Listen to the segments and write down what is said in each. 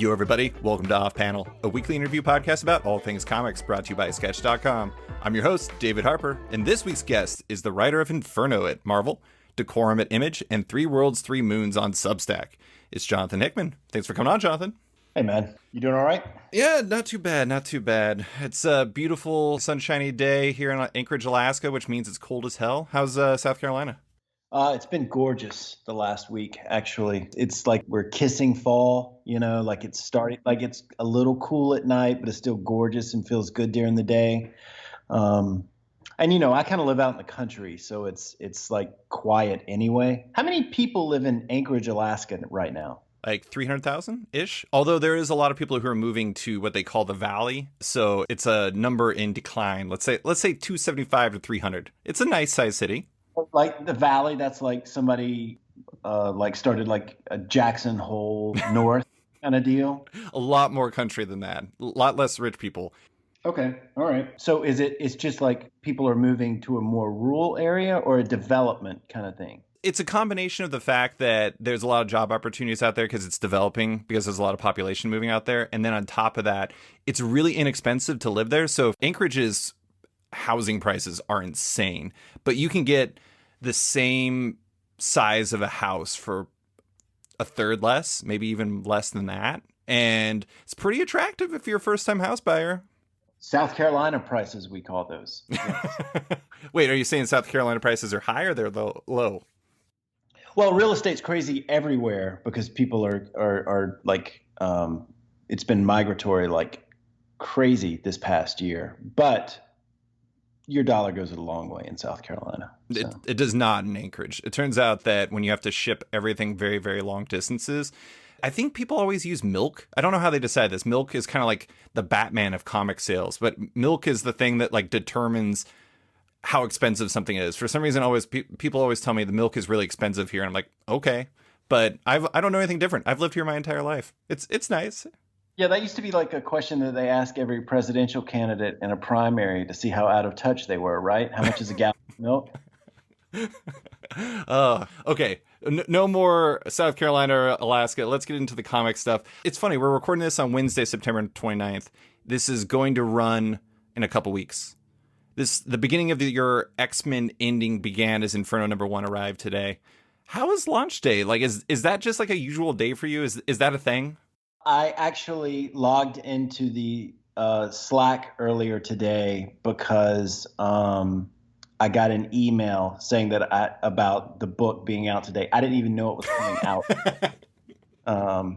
Yo, everybody. Welcome to Off Panel, a weekly interview podcast about all things comics brought to you by Sketch.com. I'm your host, David Harper, and this week's guest is the writer of Inferno at Marvel, Decorum at Image, and 3 Worlds, 3 Moons on Substack. It's Jonathan Hickman. Thanks for coming on, Jonathan. Hey, man. You doing all right? Yeah, not too bad, not too bad. It's a beautiful, sunshiny day here in Anchorage, Alaska, which means it's cold as hell. How's South Carolina? It's been gorgeous the last week, actually. It's like we're kissing fall, like it's starting, like it's a little cool at night, but it's still gorgeous and feels good during the day. And I kind of live out in the country, so it's like quiet anyway. How many people live in Anchorage, Alaska right now? Like 300,000-ish. Although there is a lot of people who are moving to what they call the Valley. So it's a number in decline. Let's say 275 to 300. It's a nice sized city. Like the Valley, that's like somebody started like a Jackson Hole North kind of deal. A lot more country than that. A lot less rich people. Okay. All right. So it's just like people are moving to a more rural area or a development kind of thing? It's a combination of the fact that there's a lot of job opportunities out there because it's developing, because there's a lot of population moving out there. And then on top of that, it's really inexpensive to live there. So Anchorage's housing prices are insane, but you can get the same size of a house for a third less, maybe even less than that. And it's pretty attractive if you're a first-time house buyer. South Carolina prices, we call those. Yes. Wait, are you saying South Carolina prices are high or they're low? Well, real estate's crazy everywhere because people are like, it's been migratory like crazy this past year. But your dollar goes a long way in South Carolina. So. It does not in Anchorage. It turns out that when you have to ship everything very, very long distances, I think people always use milk. I don't know how they decide this. Milk is kind of like the Batman of comic sales, but milk is the thing that like determines how expensive something is. For some reason, people always tell me the milk is really expensive here. And I'm like, okay, but I don't know anything different. I've lived here my entire life. It's nice. Yeah, that used to be like a question that they ask every presidential candidate in a primary to see how out of touch they were, right? How much is a gallon of milk? Okay. No more South Carolina or Alaska. Let's get into the comic stuff. It's funny. We're recording this on Wednesday, September 29th. This is going to run in a couple weeks. The beginning of your X-Men ending began as Inferno #1 arrived today. How is launch day? Like, is that just like a usual day for you? Is that a thing? I actually logged into the Slack earlier today because I got an email saying that about the book being out today. I didn't even know it was coming out,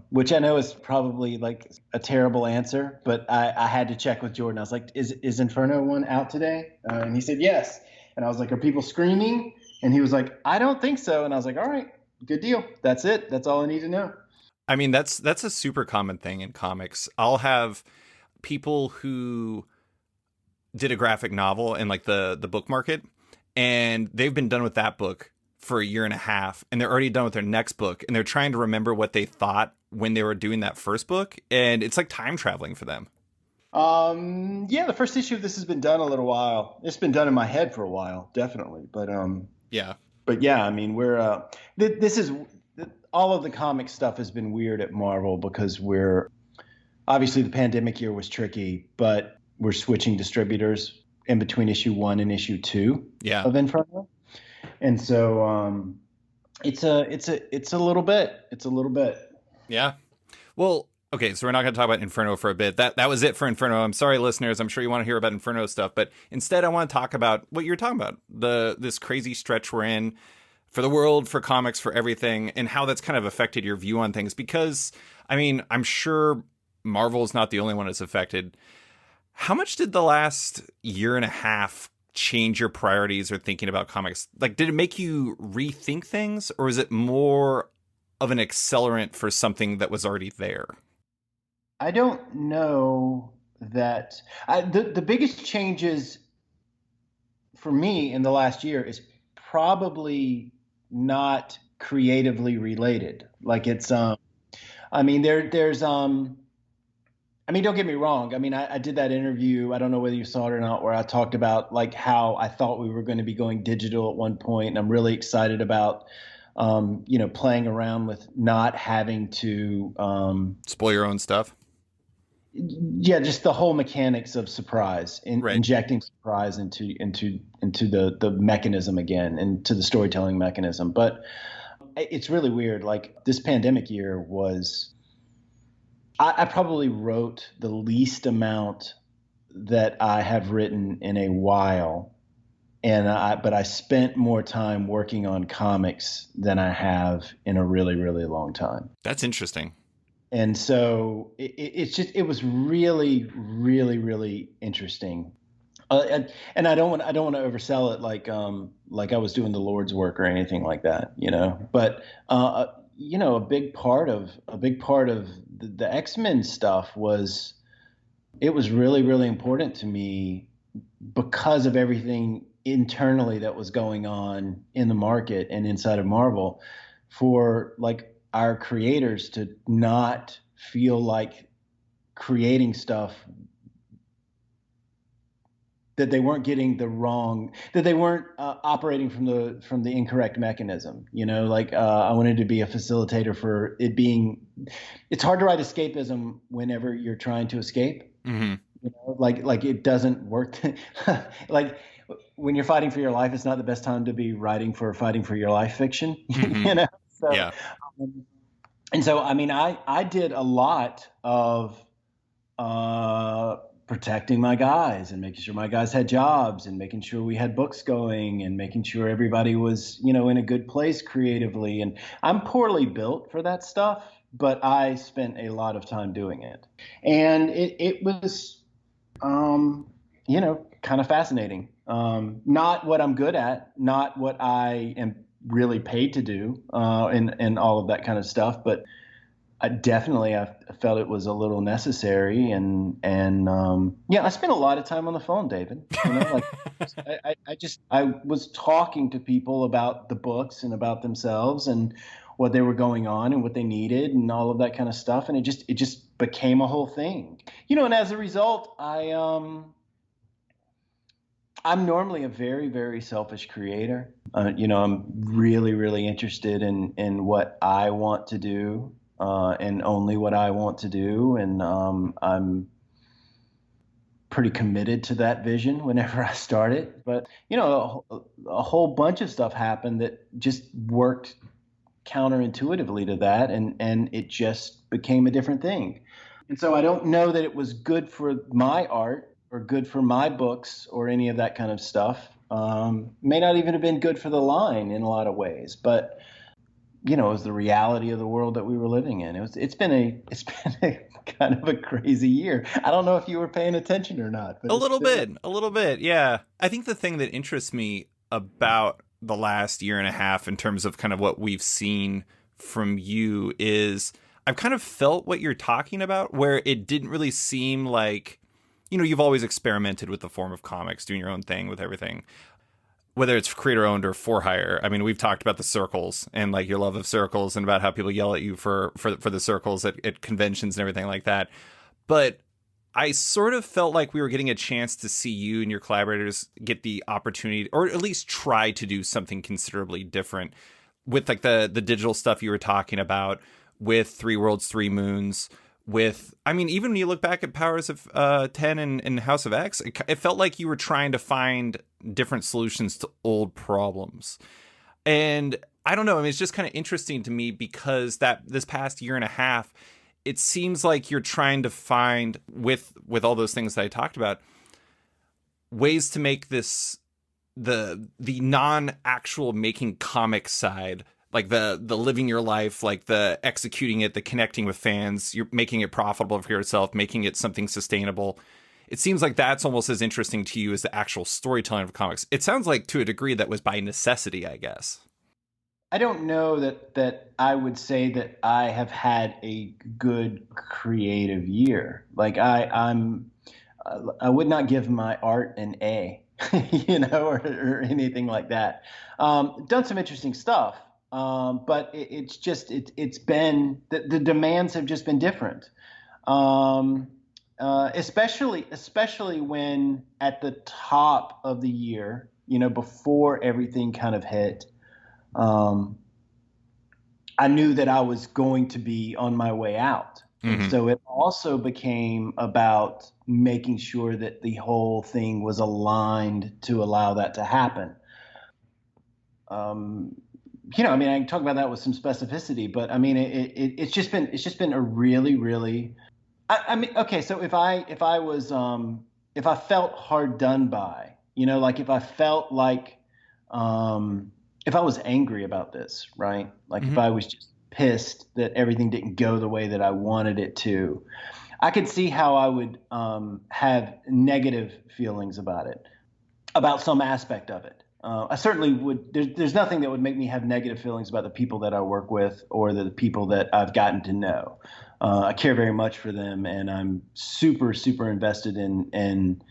which I know is probably like a terrible answer, but I had to check with Jordan. I was like, is Inferno 1 out today? And he said, yes. And I was like, are people screaming? And he was like, I don't think so. And I was like, all right, good deal. That's it. That's all I need to know. I mean, that's a super common thing in comics. I'll have people who did a graphic novel in like the book market, and they've been done with that book for a year and a half, and they're already done with their next book, and they're trying to remember what they thought when they were doing that first book, and it's like time traveling for them. Yeah, the first issue of this has been done a little while. It's been done in my head for a while, definitely. But yeah. But yeah, I mean, we're this is all of the comic stuff has been weird at Marvel because we're obviously the pandemic year was tricky, but we're switching distributors in between issue 1 and issue 2 of Inferno. And so it's a little bit. Yeah. Well, okay, so we're not going to talk about Inferno for a bit. That was it for Inferno. I'm sorry, listeners. I'm sure you want to hear about Inferno stuff, but instead I want to talk about what you're talking about, this crazy stretch we're in for the world, for comics, for everything, and how that's kind of affected your view on things. Because, I mean, I'm sure Marvel is not the only one that's affected. How much did the last year and a half change your priorities or thinking about comics? Like, did it make you rethink things, or is it more of an accelerant for something that was already there? I don't know that the biggest changes for me in the last year is probably not creatively related. Like it's, I mean, there's, I mean, don't get me wrong. I mean, I did that interview. I don't know whether you saw it or not, where I talked about like how I thought we were going to be going digital at one point, and I'm really excited about playing around with not having to, Spoil your own stuff. yeah, just the whole mechanics of surprise, Right. injecting surprise into the mechanism again, into the storytelling mechanism. But it's really weird. Like this pandemic year was, I probably wrote the least amount that I have written in a while, but I spent more time working on comics than I have in a really, really long time. That's interesting. And so it was really, really, really interesting. And I don't want to oversell it like I was doing the Lord's work or anything like that, But a big part of the X-Men stuff was, it was really, really important to me because of everything internally that was going on in the market and inside of Marvel, for like our creators to not feel like creating stuff that they weren't getting the wrong, that they weren't operating from the incorrect mechanism. I wanted to be a facilitator for it being. It's hard to write escapism whenever you're trying to escape. Hmm. Like it doesn't work. Like when you're fighting for your life, it's not the best time to be writing for fighting for your life fiction. Hmm. So, Yeah. um, and so I mean, I did a lot of uh, protecting my guys and making sure my guys had jobs and making sure we had books going and making sure everybody was, in a good place creatively. And I'm poorly built for that stuff, but I spent a lot of time doing it. And it was, kind of fascinating. Not what I'm good at, not what I am really paid to do, and all of that kind of stuff, but I felt it was a little necessary, and yeah, I spent a lot of time on the phone, David. Like I was talking to people about the books and about themselves and what they were going on and what they needed and all of that kind of stuff, and it just became a whole thing. And as a result, I'm normally a very, very selfish creator. I'm really, really interested in what I want to do, and only what I want to do. And I'm pretty committed to that vision whenever I start it. But, a whole bunch of stuff happened that just worked counterintuitively to that. And it just became a different thing. And so I don't know that it was good for my art or good for my books or any of that kind of stuff. May not even have been good for the line in a lot of ways, but it was the reality of the world that we were living in. It's been a kind of a crazy year. I don't know if you were paying attention or not, but A it's little been bit, a little bit. Yeah. I think the thing that interests me about the last year and a half in terms of kind of what we've seen from you is I've kind of felt what you're talking about, where it didn't really seem like, you've always experimented with the form of comics, doing your own thing with everything, whether it's creator owned or for hire. I mean, we've talked about the circles and like your love of circles and about how people yell at you for the circles at conventions and everything like that. But I sort of felt like we were getting a chance to see you and your collaborators get the opportunity, or at least try to do something considerably different with like the digital stuff you were talking about, with Three Worlds, Three Moons, with, I mean, even when you look back at Powers of 10 and House of X, it felt like you were trying to find different solutions to old problems. And I don't know, I mean, it's just kind of interesting to me because that this past year and a half, it seems like you're trying to find, with all those things that I talked about, ways to make this the non-actual making comic side, like the living your life, like the executing it, the connecting with fans, you're making it profitable for yourself, making it something sustainable. It seems like that's almost as interesting to you as the actual storytelling of comics. It sounds like to a degree that was by necessity, I guess. I don't know that I would say that I have had a good creative year. Like I would not give my art an A, or anything like that. Done some interesting stuff, but it's been the demands have just been different. Um, especially when at the top of the year, before everything kind of hit. Um, I knew that I was going to be on my way out. And Hmm. so it also became about making sure that the whole thing was aligned to allow that to happen. Um, I mean, I can talk about that with some specificity, but I mean, it's just been a really, really. I mean, okay, so if I felt hard done by, like if I felt like, um, if I was angry about this, right? Like if Hmm. I was just pissed that everything didn't go the way that I wanted it to, I could see how I would have negative feelings about it, about some aspect of it. I certainly would. There's nothing that would make me have negative feelings about the people that I work with or the people that I've gotten to know. I care very much for them, and I'm super, super invested in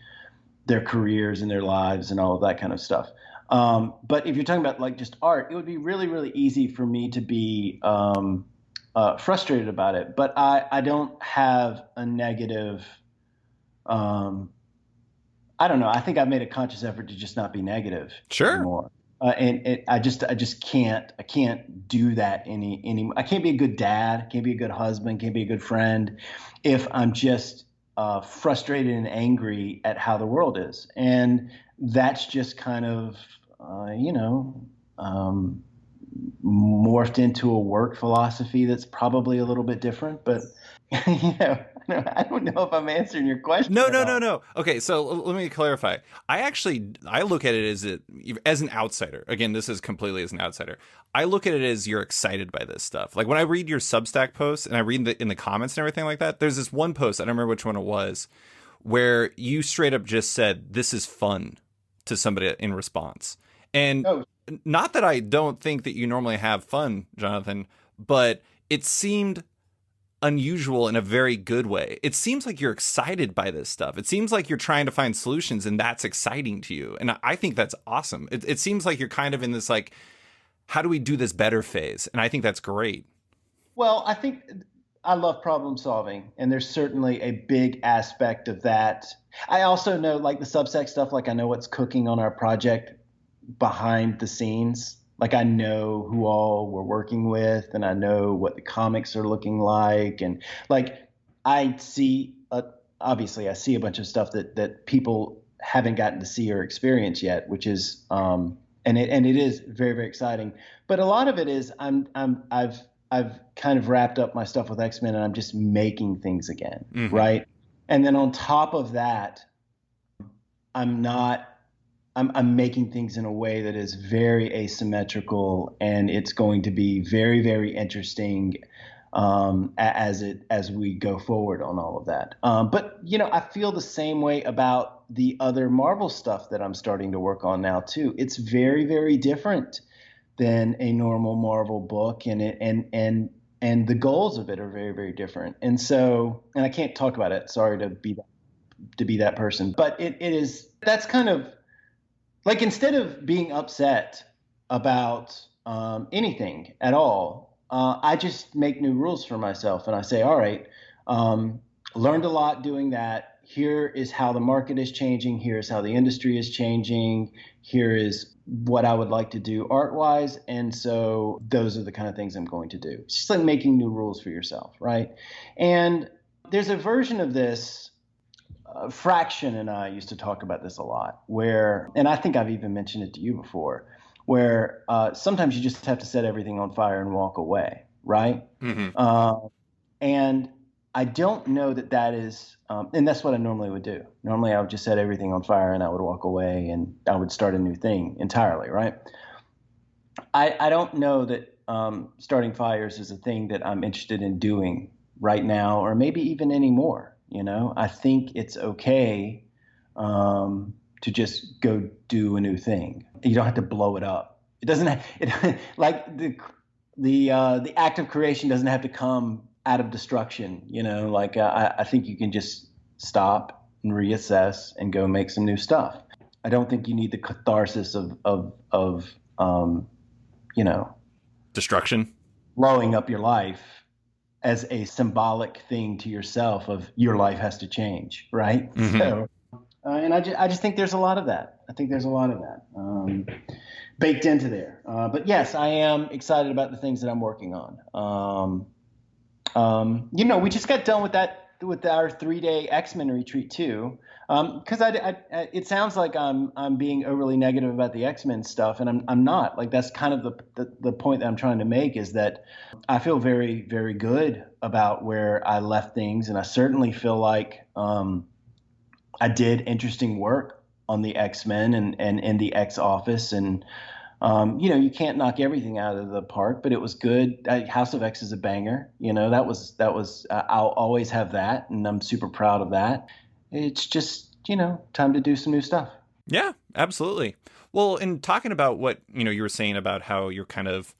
their careers and their lives and all of that kind of stuff. But if you're talking about like just art, it would be really, really easy for me to be frustrated about it. But I don't have a negative. Um, I don't know. I think I've made a conscious effort to just not be negative Sure. anymore. I just can't. I can't do that any. I can't be a good dad. Can't be a good husband. Can't be a good friend if I'm just frustrated and angry at how the world is. And that's just kind of, um, morphed into a work philosophy that's probably a little bit different. But I don't know if I'm answering your question No, at no, no, all. no. Okay, so let me clarify. I look at it as an outsider. Again, this is completely as an outsider. I look at it as you're excited by this stuff. Like when I read your Substack posts and I read in the comments and everything like that. There's this one post, I don't remember which one it was, where you straight up just said this is fun to somebody in response. And Oh, not that I don't think that you normally have fun, Jonathan, but it seemed unusual in a very good way. It seems like you're excited by this stuff. It seems like you're trying to find solutions and that's exciting to you. And I think that's awesome. It seems like you're kind of in this like, how do we do this better phase? And I think that's great. well, I think I love problem solving, and there's certainly a big aspect of that. I also know like the Substack stuff, like I know what's cooking on our project behind the scenes. Like I know who all we're working with, and I know what the comics are looking like, and like I see, obviously, I see a bunch of stuff that people haven't gotten to see or experience yet, which is, and it is very, very exciting. But a lot of it is I've kind of wrapped up my stuff with X-Men, and I'm just making things again, Hmm. right? And then on top of that, I'm not I'm making things in a way that is very asymmetrical, and it's going to be very, very interesting as we go forward on all of that. But I feel the same way about the other Marvel stuff that I'm starting to work on now too. It's very, very different than a normal Marvel book, and the goals of it are very, very different. And so, and I can't talk about it. Sorry to be that person, but it is that's kind of like instead of being upset about anything at all, I just make new rules for myself, and I say, all right, um, learned a lot doing that. Here is how the market is changing. Here's how the industry is changing. Here is what I would like to do art wise. And so those are the kind of things I'm going to do. It's just like making new rules for yourself, right? And there's a version of this. Fraction and I used to talk about this a lot, where, and I think I've even mentioned it to you before, where sometimes you just have to set everything on fire and walk away, right? Hmm. Uh, and I don't know that is, and that's what I normally would do. Normally, I would just set everything on fire and I would walk away and I would start a new thing entirely, right? I don't know that starting fires is a thing that I'm interested in doing right now, or maybe even anymore. I think it's okay to just go do a new thing. You don't have to blow it up. It doesn't. Like the act of creation doesn't have to come out of destruction. Like I think you can just stop and reassess and go make some new stuff. I don't think you need the catharsis of you know, Destruction. blowing up your life as a symbolic thing to yourself of your life has to change, right? Hmm. So, and I just think there's a lot of that. I think there's a lot of that baked into there. But yes, I am excited about the things that I'm working on. We just got done with our 3-day X-Men retreat too. Because it sounds like I'm being overly negative about the X-Men stuff, and I'm not. Like, that's kind of the point that I'm trying to make, is that I feel very, very good about where I left things, and I certainly feel like I did interesting work on the X-Men and in the X Office, and you can't knock everything out of the park, but it was good. House of X is a banger. That was I'll always have that, and I'm super proud of that. It's just, time to do some new stuff. Yeah, absolutely. Well, in talking about what, you were saying about how you're kind of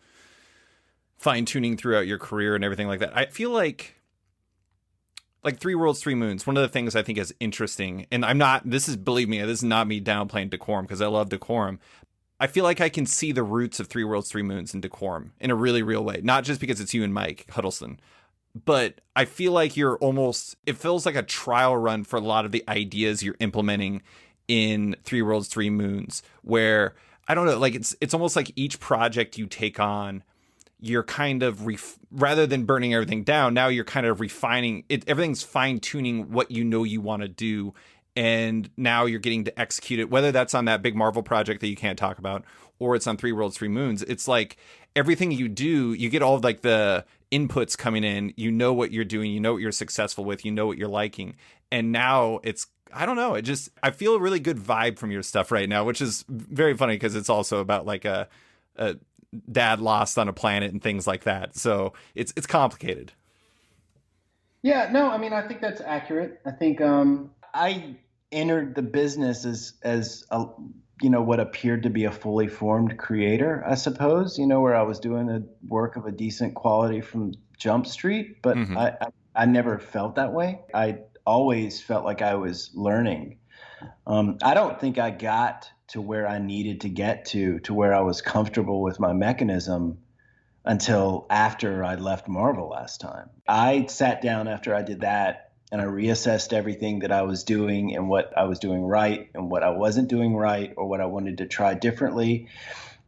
fine tuning throughout your career and everything like that, I feel like Three Worlds, Three Moons, one of the things I think is interesting, and believe me, this is not me downplaying Decorum, because I love Decorum. I feel like I can see the roots of Three Worlds, Three Moons in Decorum in a really real way, not just because it's you and Mike Huddleston, but I feel like it feels like a trial run for a lot of the ideas you're implementing in Three Worlds, Three Moons, where, I don't know, like it's almost like each project you take on, you're kind of, rather than burning everything down, now you're kind of refining it. Everything's fine tuning what you want to do. And now you're getting to execute it, whether that's on that big Marvel project that you can't talk about, or it's on Three Worlds, Three Moons. It's like everything you do, you get all of the inputs coming in, what you're doing, what you're successful with, what you're liking. And now I don't know, I feel a really good vibe from your stuff right now, which is very funny because it's also about like a dad lost on a planet and things like that. So it's complicated. Yeah, no, I mean, I think that's accurate. I think I entered the business as what appeared to be a fully formed creator, I suppose, where I was doing the work of a decent quality from Jump Street, but I never felt that way. I always felt like I was learning. I don't think I got to where I needed to get to where I was comfortable with my mechanism until after I left Marvel last time. I sat down after I did that and I reassessed everything that I was doing and what I was doing right and what I wasn't doing right or what I wanted to try differently.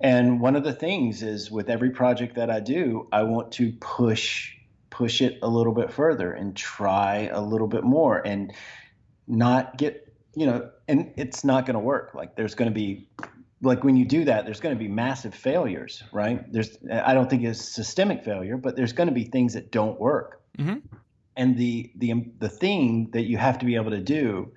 And one of the things is, with every project that I do, I want to push it a little bit further and try a little bit more and not get, and it's not going to work. Like, there's going to be, like, when you do that, there's going to be massive failures, right? I don't think it's systemic failure, but there's going to be things that don't work. Mm-hmm. And the thing that you have to be able to do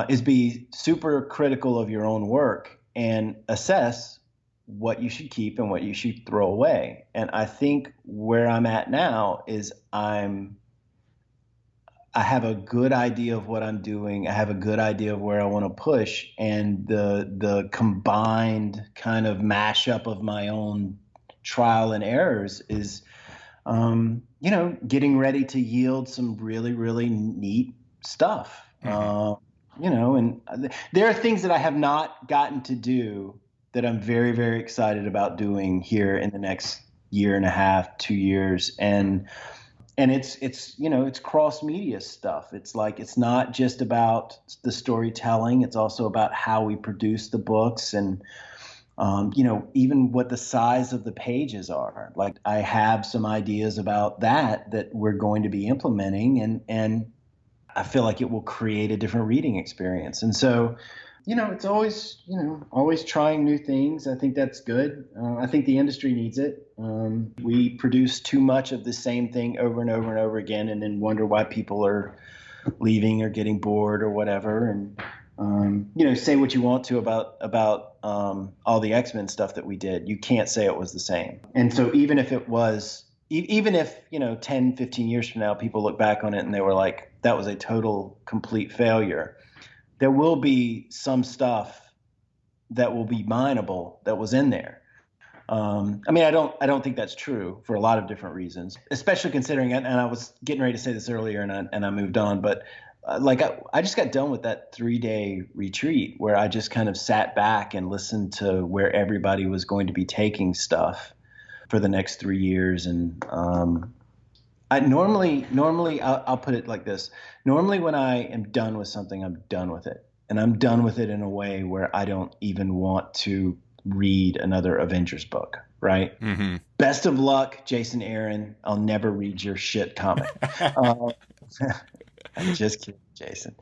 is be super critical of your own work and assess what you should keep and what you should throw away. And I think where I'm at now is I have a good idea of what I'm doing. I have a good idea of where I want to push, and the combined kind of mashup of my own trial and errors is getting ready to yield some really, really neat stuff. Mm-hmm. And there are things that I have not gotten to do that I'm very, very excited about doing here in the next year and a half, 2 years. And it's cross media stuff. It's like, it's not just about the storytelling. It's also about how we produce the books and, even what the size of the pages are. Like, I have some ideas about that we're going to be implementing, and I feel like it will create a different reading experience. And so, it's always trying new things. I think that's good. I think the industry needs it. We produce too much of the same thing over and over and over again, and then wonder why people are leaving or getting bored or whatever. And say what you want to about all the X-Men stuff that we did. You can't say it was the same. And so even if it was, even if, 10, 15 years from now, people look back on it and they were like, that was a total, complete failure, there will be some stuff that will be mineable that was in there. I don't think that's true for a lot of different reasons, especially considering, and I was getting ready to say this earlier and I moved on, but I just got done with that 3-day retreat where I just kind of sat back and listened to where everybody was going to be taking stuff for the next 3 years. And I normally I'll put it like this. Normally when I am done with something, I'm done with it. and I'm done with it in a way where I don't even want to read another Avengers book, right? Mm-hmm. Best of luck, Jason Aaron. I'll never read your shit comic. Uh, I'm just kidding, Jason.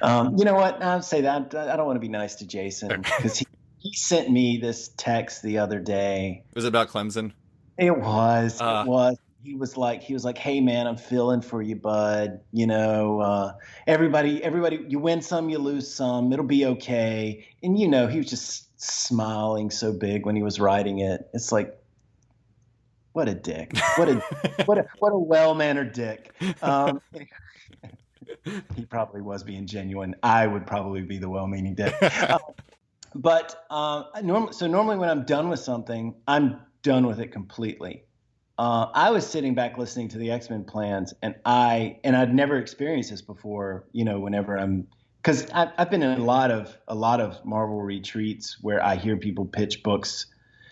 You know what? I'll say that. I don't want to be nice to Jason because he sent me this text the other day. Was it about Clemson? It was. It was. He was like, hey man, I'm feeling for you, bud. You know, everybody, you win some, you lose some. It'll be okay. And he was just smiling so big when he was writing it. It's like, what a dick. What a well-mannered dick. He probably was being genuine. I would probably be the well-meaning dick. But normally when I'm done with something, I'm done with it completely. I was sitting back listening to the X-Men plans, and I'd never experienced this before. Whenever because I've been in a lot of Marvel retreats where I hear people pitch books.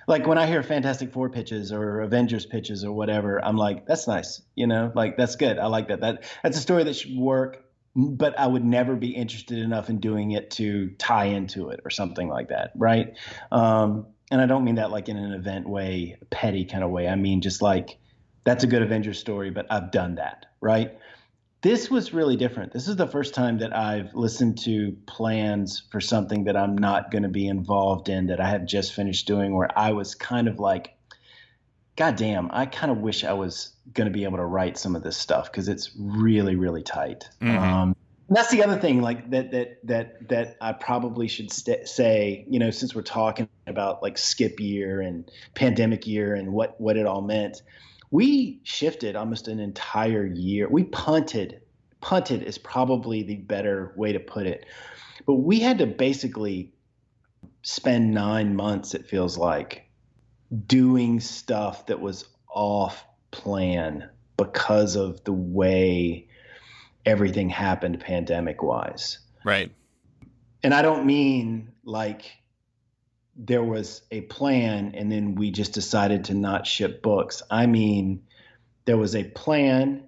Like when I hear Fantastic Four pitches or Avengers pitches or whatever, I'm like, that's nice, like that's good. I like that. That's a story that should work, but I would never be interested enough in doing it to tie into it or something like that, right? And I don't mean that like in an event way, petty kind of way. I mean just like that's a good Avengers story, but I've done that, right? This was really different. This is the first time that I've listened to plans for something that I'm not going to be involved in, that I have just finished doing, where I was kind of like, God damn, I kind of wish I was going to be able to write some of this stuff because it's really, really tight. Mm-hmm. That's the other thing, like that I probably should say, since we're talking about like skip year and pandemic year and what it all meant. We shifted almost an entire year. We punted. Punted is probably the better way to put it. But we had to basically spend 9 months, it feels like, doing stuff that was off plan because of the way everything happened pandemic wise. Right. And I don't mean like there was a plan and then we just decided to not ship books. I mean, there was a plan,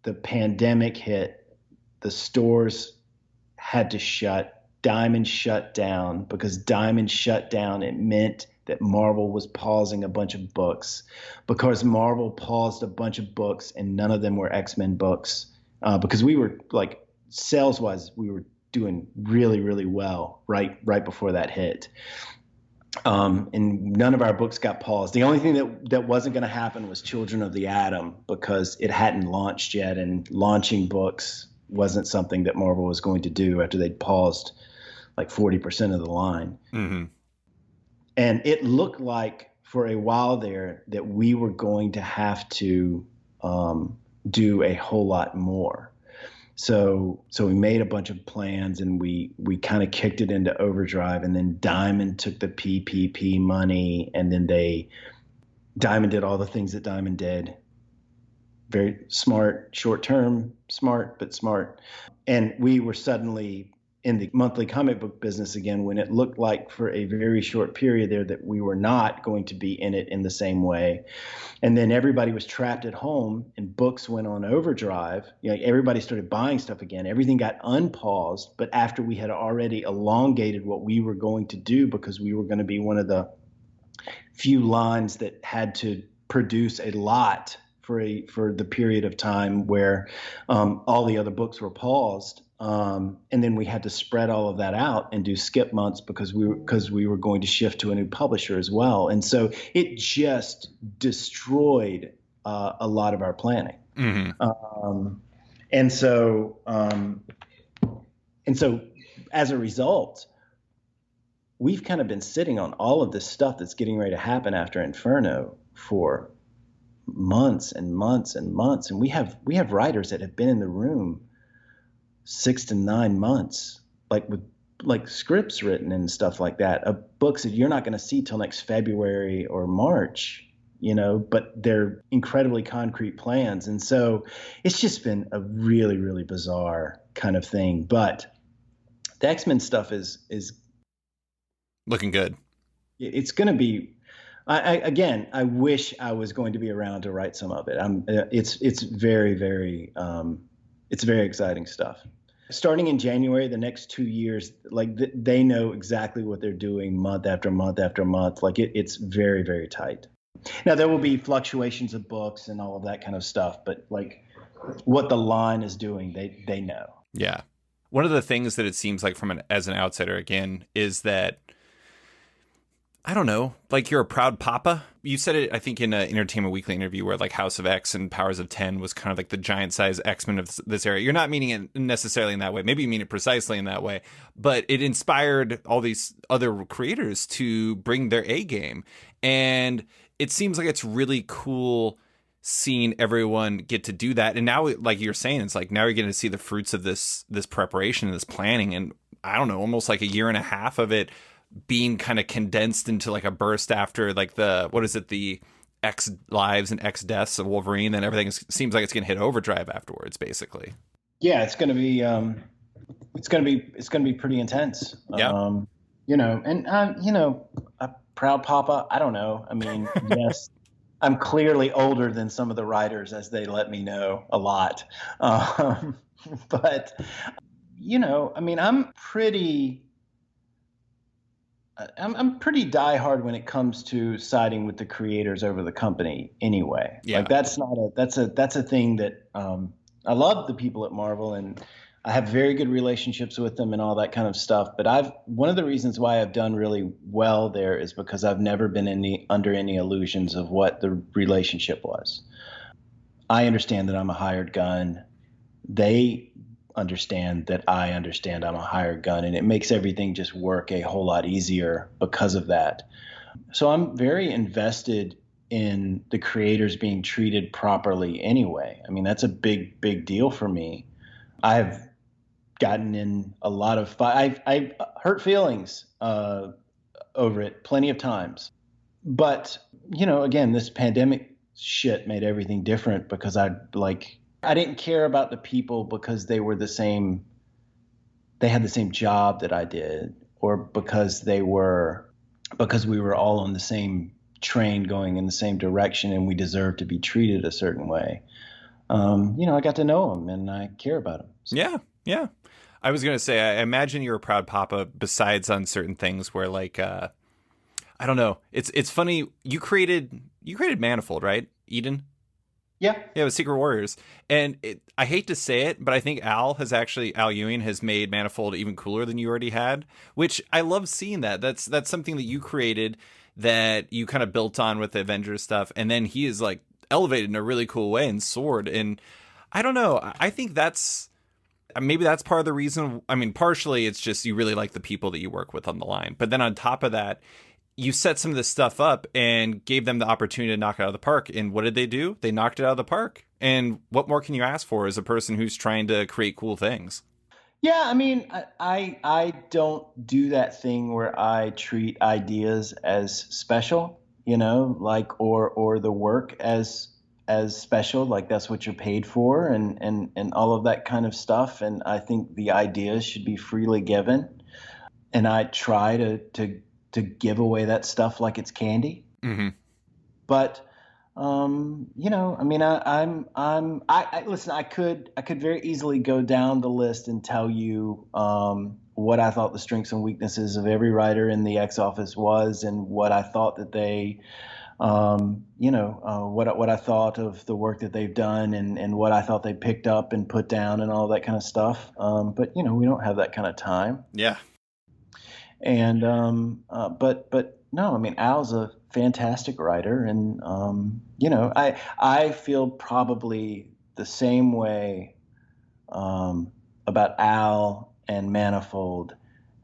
the pandemic hit, the stores had to shut, Diamond shut down. Because Diamond shut down, it meant that Marvel was pausing a bunch of books. Because Marvel paused a bunch of books and none of them were X-Men books. Because we were like, sales-wise, we were doing really, really well right before that hit. And none of our books got paused. The only thing that wasn't going to happen was Children of the Atom, because it hadn't launched yet, and launching books wasn't something that Marvel was going to do after they'd paused like 40% of the line. Mm-hmm. And it looked like for a while there that we were going to have to do a whole lot more. So we made a bunch of plans and we kind of kicked it into overdrive, and then Diamond took the PPP money, and then Diamond did all the things that Diamond did. Very smart, short term, smart, but smart. And we were suddenly in the monthly comic book business again, when it looked like for a very short period there that we were not going to be in it in the same way. And then everybody was trapped at home and books went on overdrive. Everybody started buying stuff again. Everything got unpaused. But after we had already elongated what we were going to do, because we were going to be one of the few lines that had to produce a lot for the period of time where all the other books were paused. And then we had to spread all of that out and do skip months because we were going to shift to a new publisher as well. And so it just destroyed a lot of our planning. Mm-hmm. And so as a result, we've kind of been sitting on all of this stuff that's getting ready to happen after Inferno for months and months and months. And we have writers that have been in the room 6 to 9 months, like with like scripts written and stuff like that, of books that you're not going to see till next February or March, but they're incredibly concrete plans. And so it's just been a really, really bizarre kind of thing. But the X-Men stuff is looking good. It's going to be, I wish I was going to be around to write some of it. It's very, very, it's very exciting stuff. Starting in January, the next 2 years, like they know exactly what they're doing month after month after month. Like it's very, very tight. Now there will be fluctuations of books and all of that kind of stuff, but like what the line is doing, they know. Yeah. One of the things that it seems like as an outsider again is that, I don't know, like you're a proud papa. You said it, I think, in an Entertainment Weekly interview where like House of X and Powers of 10 was kind of like the giant size X-Men of this era. You're not meaning it necessarily in that way. Maybe you mean it precisely in that way, but it inspired all these other creators to bring their A game. And it seems like it's really cool seeing everyone get to do that. And now, like you're saying, it's like now you're getting to see the fruits of this preparation and this planning. And I don't know, almost like a year and a half of it being kind of condensed into like a burst after like the X lives and X deaths of Wolverine. Then everything seems like it's going to hit overdrive afterwards, basically. Yeah, it's going to be pretty intense. Yeah. A proud papa. I don't know. I mean, yes, I'm clearly older than some of the writers, as they let me know a lot. But I mean, I'm pretty diehard when it comes to siding with the creators over the company. Anyway, Yeah. Like that's a thing that I love the people at Marvel, and I have very good relationships with them and all that kind of stuff. But one of the reasons why I've done really well there is because I've never been under any illusions of what the relationship was. I understand that I'm a hired gun. They understand that I understand I'm a hired gun, and it makes everything just work a whole lot easier because of that. So I'm very invested in the creators being treated properly anyway. I mean, that's a big, big deal for me. I've gotten in a lot of I've hurt feelings over it plenty of times. But, again, this pandemic shit made everything different because I didn't care about the people because they had the same job that I did, or because we were all on the same train going in the same direction and we deserved to be treated a certain way. I got to know them and I care about them. So. Yeah. Yeah. I was going to say, I imagine you're a proud papa besides on certain things where like, I don't know. It's funny. You created Manifold, right? Eden? Yeah. Yeah, with Secret Warriors. And I hate to say it, but I think Al Ewing has made Manifold even cooler than you already had, which I love seeing that. That's something that you created that you kind of built on with the Avengers stuff. And then he is like elevated in a really cool way and soared. And I don't know. I think maybe that's part of the reason. I mean, partially it's just you really like the people that you work with on the line. But then on top of that, you set some of this stuff up and gave them the opportunity to knock it out of the park. And what did they do? They knocked it out of the park. And what more can you ask for as a person who's trying to create cool things? Yeah, I mean, I don't do that thing where I treat ideas as special, like or the work as special, like that's what you're paid for, and all of that kind of stuff. And I think the ideas should be freely given, and I try to give away that stuff like it's candy. Mm-hmm. But I mean, I listen. I could very easily go down the list and tell you what I thought the strengths and weaknesses of every writer in the X Office was, and what I thought that they, what I thought of the work that they've done, and what I thought they picked up and put down, and all that kind of stuff. But we don't have that kind of time. Yeah. And but no, I mean, Al's a fantastic writer, and I feel probably the same way about Al and Manifold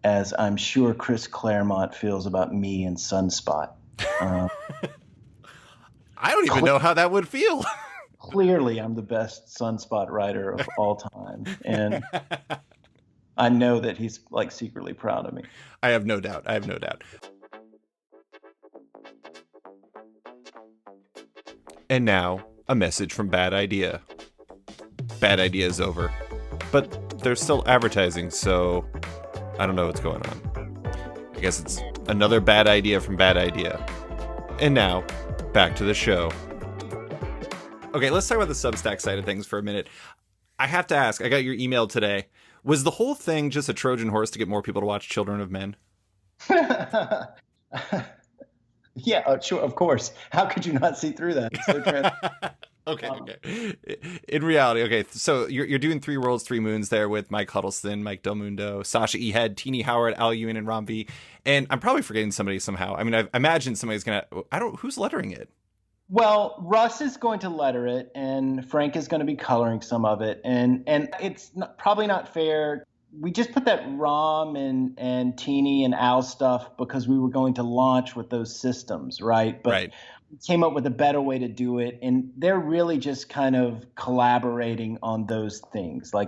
as I'm sure Chris Claremont feels about me and Sunspot. I don't even know how that would feel. Clearly, I'm the best Sunspot writer of all time, and I know that he's like secretly proud of me. I have no doubt. And now, a message from Bad Idea. Bad Idea is over. But they're still advertising, so I don't know what's going on. I guess it's another bad idea from Bad Idea. And now, back to the show. Okay, let's talk about the Substack side of things for a minute. I have to ask, I got your email today Was the whole thing just a Trojan horse to get more people to watch Children of Men? Yeah, sure, of course. How could you not see through that? It's so Okay, um, okay. In reality, okay. So you're doing Three Worlds, Three Moons there with Mike Huddleston, Mike Del Mundo, Sasha E. Head, Teenie Howard, Al Ewing, and Ron V. And I'm probably forgetting somebody somehow. I mean, I imagine somebody's gonna. I don't. Who's lettering it? well, Russ is going to letter it, and Frank is going to be coloring some of it, and it's probably not fair. We just put that Rom and Teeny and Al stuff because we were going to launch with those systems, right? But Right. we came up with a better way to do it, and they're really just kind of collaborating on those things. I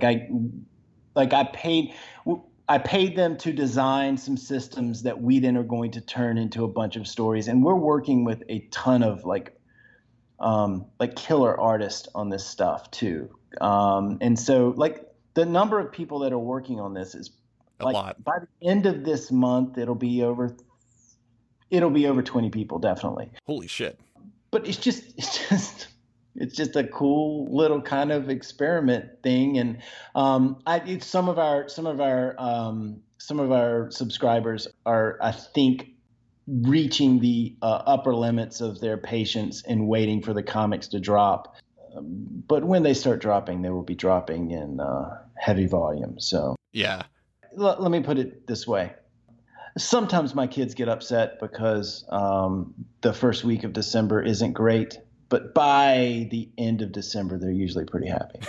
paid them to design some systems that we then are going to turn into a bunch of stories, and we're working with a ton of like killer artists on this stuff too. And so like the number of people that are working on this is A like lot. by the end of this month it'll be over 20 people definitely. Holy shit. But it's just a cool little kind of experiment thing. And some of our subscribers are, I think, reaching the upper limits of their patience and waiting for the comics to drop. But when they start dropping, they will be dropping in heavy volume. So Yeah. let me put it this way. Sometimes my kids get upset because the first week of December isn't great. But by the end of December, they're usually pretty happy.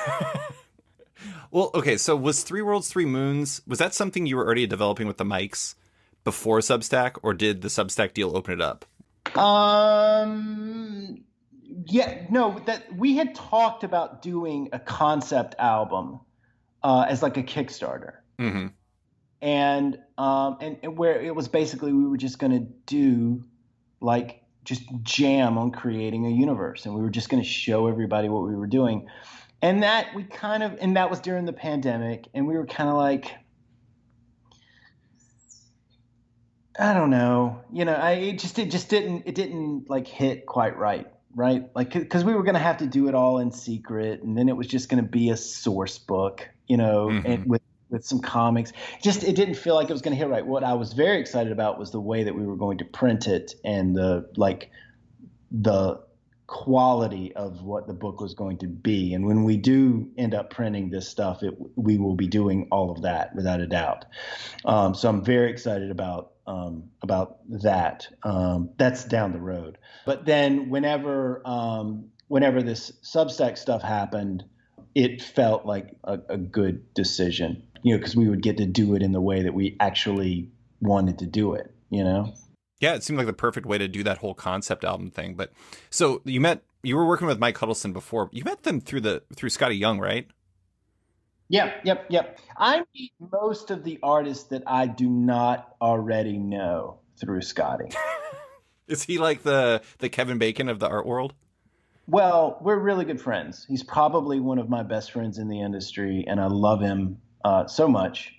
Well, okay. So was Three Worlds, Three Moons? Was that something you were already developing with the mics before Substack, or did the Substack deal open it up? Yeah, no, that we had talked about doing a concept album as like a Kickstarter, Mm-hmm. and where it was basically we were just going to do like just jam on creating a universe, and we were just going to show everybody what we were doing, and that was during the pandemic, and we were kind of like, I don't know. It didn't like hit quite right. Right. Like, cause we were going to have to do it all in secret. And then it was just going to be a source book, Mm-hmm. and with some comics. It didn't feel like it was going to hit right. What I was very excited about was the way that we were going to print it and the quality of what the book was going to be. And when we do end up printing this stuff, we will be doing all of that without a doubt. So I'm very excited about that. That's down the road. But then whenever this Substack stuff happened, it felt like a good decision, because we would get to do it in the way that we actually wanted to do it, Yeah, it seemed like the perfect way to do that whole concept album thing. But so you were working with Mike Huddleston before. You met them through Scotty Young, right? Yep. I meet most of the artists that I do not already know through Scotty. Is he like the Kevin Bacon of the art world? Well, we're really good friends. He's probably one of my best friends in the industry, and I love him so much.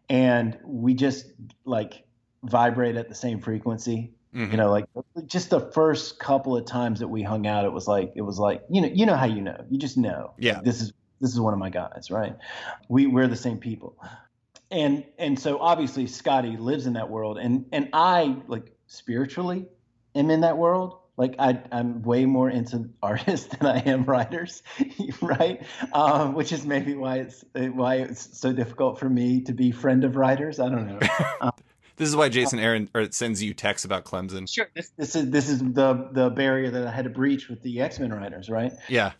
And we just like vibrate at the same frequency. Mm-hmm. Like just the first couple of times that we hung out, it was like you know how you just know. Yeah. Like, this is one of my guys, right? We're the same people, and so obviously Scotty lives in that world, and I like spiritually am in that world. Like I'm way more into artists than I am writers, right? Which is maybe why it's so difficult for me to be friend of writers. I don't know. This is why Jason Aaron sends you texts about Clemson. Sure. This is the barrier that I had to breach with the X-Men writers, right? Yeah.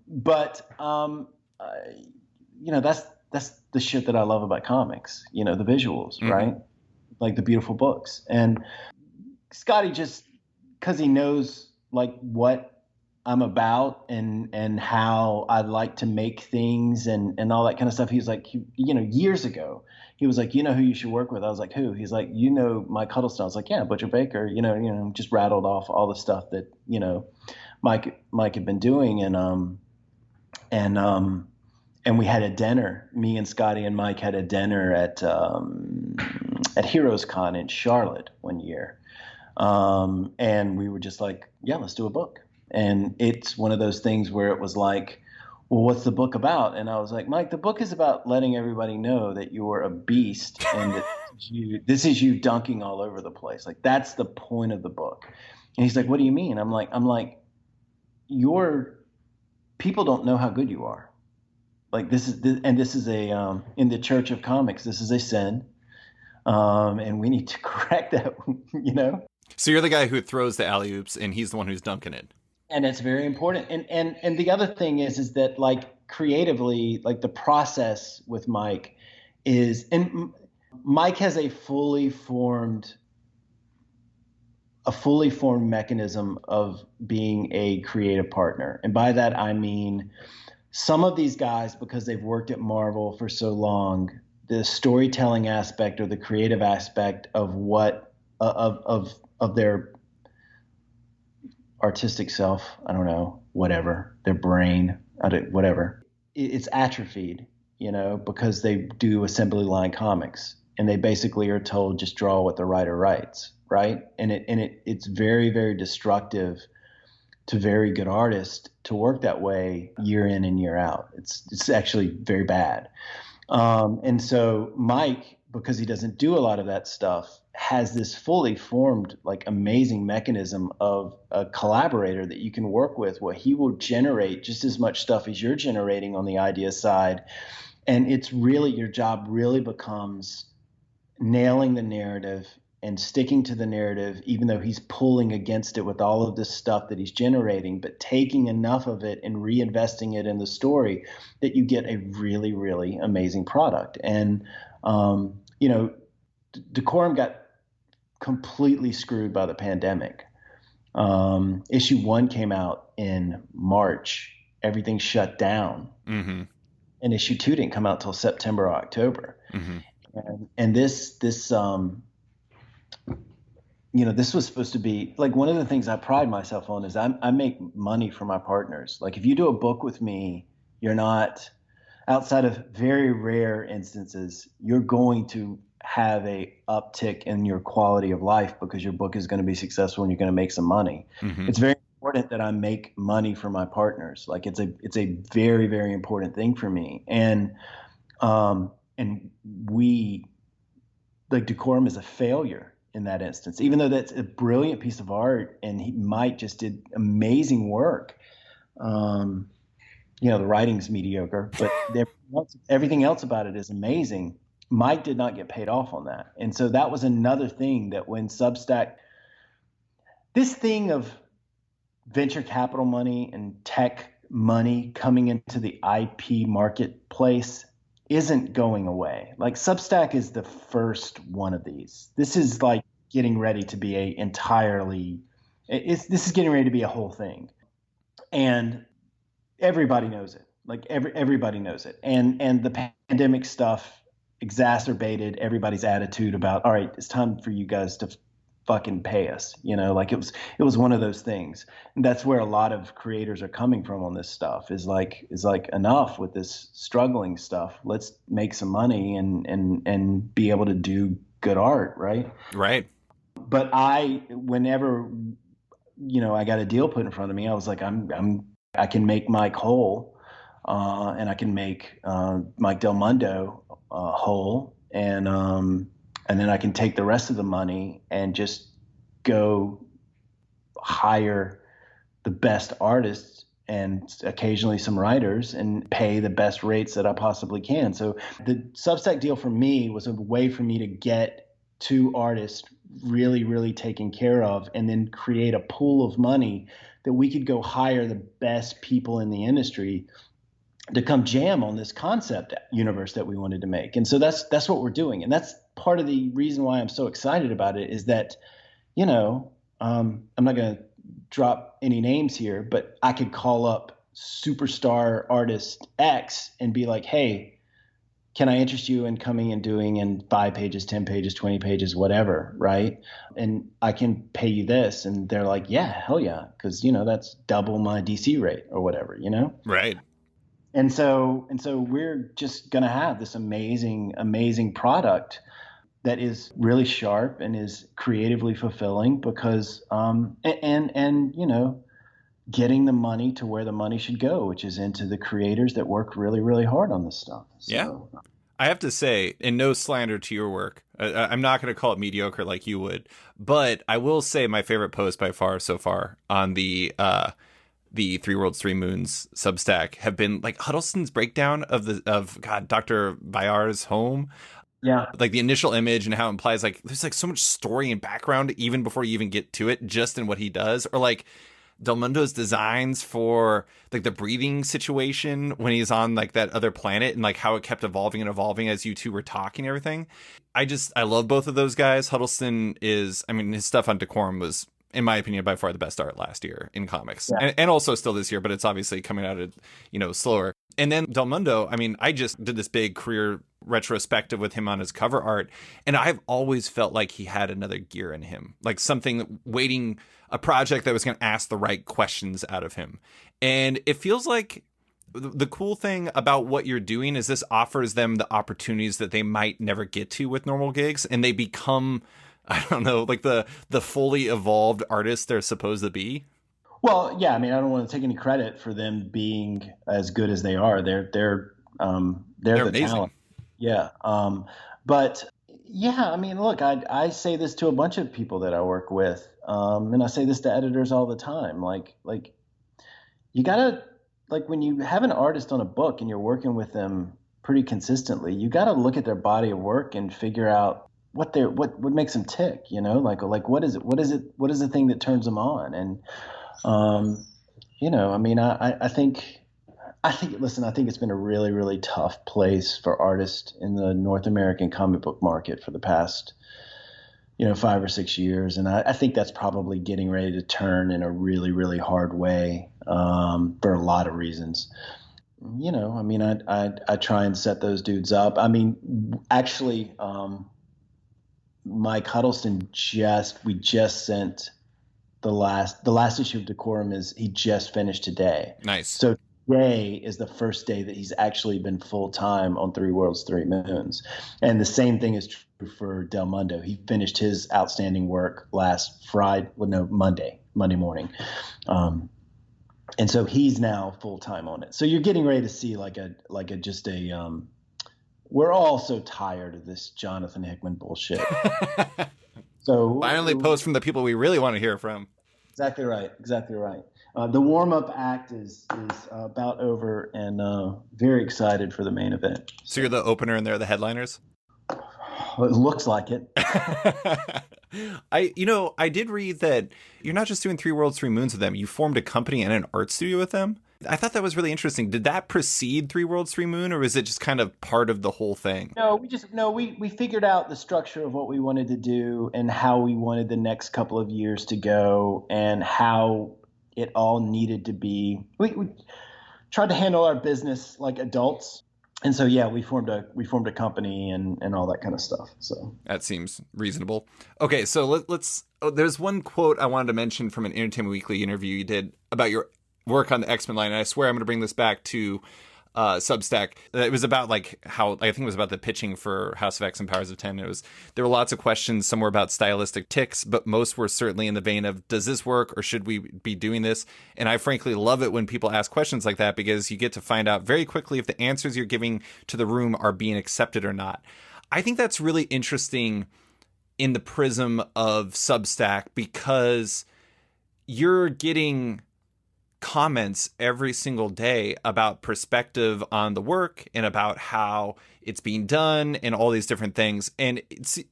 But that's the shit that I love about comics. The visuals, Mm-hmm. right? Like the beautiful books. And Scotty, just because he knows like what I'm about and how I like to make things and all that kind of stuff. He's like, years ago, he was like, who you should work with? I was like, who? He's like, Mike Huddleston. I was like, yeah, Butcher Baker. Just rattled off all the stuff that Mike had been doing, and we had a dinner. Me and Scotty and Mike had a dinner at Heroes Con in Charlotte one year, and we were just like, yeah, let's do a book. And it's one of those things where it was like, well, what's the book about? And I was like, Mike, the book is about letting everybody know that you are a beast and that this is you dunking all over the place. Like, that's the point of the book. And he's like, what do you mean? I'm like, your people don't know how good you are. Like, this is a, in the church of comics, this is a sin. And we need to correct that, you know? So you're the guy who throws the alley oops, and he's the one who's dunking it. And it's very important. And the other thing is that, like, creatively, like, the process with Mike is, and Mike has a fully formed mechanism of being a creative partner. And by that I mean, some of these guys, because they've worked at Marvel for so long, the storytelling aspect or the creative aspect of what of their artistic self, I don't know, whatever, their brain, whatever, it's atrophied, because they do assembly line comics and they basically are told just draw what the writer writes, right? And it's very, very destructive to very good artists to work that way year in and year out. It's actually very bad. And so Mike, because he doesn't do a lot of that stuff, has this fully formed, like, amazing mechanism of a collaborator that you can work with, where he will generate just as much stuff as you're generating on the idea side. And it's really, your job really becomes nailing the narrative and sticking to the narrative, even though he's pulling against it with all of this stuff that he's generating, but taking enough of it and reinvesting it in the story that you get a really, really amazing product. And, Decorum got completely screwed by the pandemic. Issue 1 came out in March. Everything shut down. Mm-hmm. And issue 2 didn't come out till September or October. Mm-hmm. And this was supposed to be, like, one of the things I pride myself on is I make money for my partners. Like, if you do a book with me, you're not, outside of very rare instances, you're going to have a uptick in your quality of life because your book is going to be successful and you're going to make some money. Mm-hmm. It's very important that I make money for my partners. Like, it's a very, very important thing for me. And we, like, Decorum is a failure in that instance, even though that's a brilliant piece of art and Mike just did amazing work. The writing's mediocre, but everything else about it is amazing. Mike did not get paid off on that. And so that was another thing that when Substack, this thing of venture capital money and tech money coming into the IP marketplace isn't going away. Like, Substack is the first one of these. This is like getting ready to be this is getting ready to be a whole thing. And everybody knows it. Like, everybody knows it. And the pandemic stuff exacerbated everybody's attitude about, all right, it's time for you guys to fucking pay us. Like, it was one of those things. And that's where a lot of creators are coming from on this stuff, is like enough with this struggling stuff. Let's make some money and be able to do good art, right? Right. But whenever I got a deal put in front of me, I was like, I can make Mike whole, and I can make Mike Del Mundo whole, and then I can take the rest of the money and just go hire the best artists and occasionally some writers and pay the best rates that I possibly can. So the Substack deal for me was a way for me to get 2 artists really, really taken care of, and then create a pool of money that we could go hire the best people in the industry to come jam on this concept universe that we wanted to make. And so that's what we're doing. And that's part of the reason why I'm so excited about it, is that, I'm not going to drop any names here, but I could call up superstar artist X and be like, hey, can I interest you in coming and doing in 5 pages, 10 pages, 20 pages, whatever, right? And I can pay you this. And they're like, yeah, hell yeah. Because, that's double my DC rate or whatever, Right. And so we're just going to have this amazing, amazing product that is really sharp and is creatively fulfilling because, getting the money to where the money should go, which is into the creators that worked really, really hard on this stuff. Yeah. So I have to say, and no slander to your work, I'm not going to call it mediocre like you would, but I will say my favorite post by far so far on the Three Worlds, Three Moons Substack have been like Huddleston's breakdown of God, Dr. Bayar's home. yeah, Like the initial image and how it implies like there's like so much story and background even before you even get to it, just in what he does. Or like Del Mundo's designs for like the breathing situation when he's on like that other planet, and like how it kept evolving and evolving as you two were talking and everything. I love both of those guys. Huddleston is, I mean, his stuff on Decorum was, in my opinion, by far the best art last year in comics, yeah. and also still this year, but it's obviously coming out at, slower. And then Del Mundo, I mean, I just did this big career retrospective with him on his cover art, and I've always felt like he had another gear in him, like something waiting, a project that was going to ask the right questions out of him. And it feels like the cool thing about what you're doing is this offers them the opportunities that they might never get to with normal gigs, and they become, I don't know, like the fully evolved artists they're supposed to be. Well, yeah. I mean, I don't want to take any credit for them being as good as they are. They're the Amazing talent. Yeah. But yeah, I mean, look, I say this to a bunch of people that I work with, and I say this to editors all the time. Like you gotta, like, when you have an artist on a book and you're working with them pretty consistently, you gotta look at their body of work and figure out what makes them tick. Like what is the thing that turns them on? And I mean, listen, I think it's been a really, really tough place for artists in the North American comic book market for the past, 5 or 6 years. And I think that's probably getting ready to turn in a really, really hard way, for a lot of reasons. I mean, I try and set those dudes up. I mean, actually, Mike Huddleston we just sent the last issue of Decorum he just finished today. Nice. So today is the first day that he's actually been full time on Three Worlds, Three Moons. And the same thing is true for Del Mundo. He finished his outstanding work last Monday morning. And so he's now full time on it. So you're getting ready to see we're all so tired of this Jonathan Hickman bullshit. So finally post from the people we really want to hear from. Exactly right. The warm-up act is about over, and very excited for the main event. So you're the opener and they're the headliners? It looks like it. I did read that you're not just doing Three Worlds, Three Moons with them. You formed a company and an art studio with them. I thought that was really interesting. Did that precede Three Worlds, Three Moon, or is it just kind of part of the whole thing? No, we figured out the structure of what we wanted to do and how we wanted the next couple of years to go and how it all needed to be. We tried to handle our business like adults. And so, yeah, we formed a company and all that kind of stuff. So that seems reasonable. Okay, so let's. There's one quote I wanted to mention from an Entertainment Weekly interview you did about your work on the X-Men line, and I swear I'm going to bring this back to Substack. It was about like how, I think it was about the pitching for House of X and Powers of 10. There were lots of questions. Some were about stylistic ticks, but most were certainly in the vein of, does this work or should we be doing this? And I frankly love it when people ask questions like that, because you get to find out very quickly if the answers you're giving to the room are being accepted or not. I think that's really interesting in the prism of Substack, because you're getting comments every single day about perspective on the work and about how it's being done and all these different things. And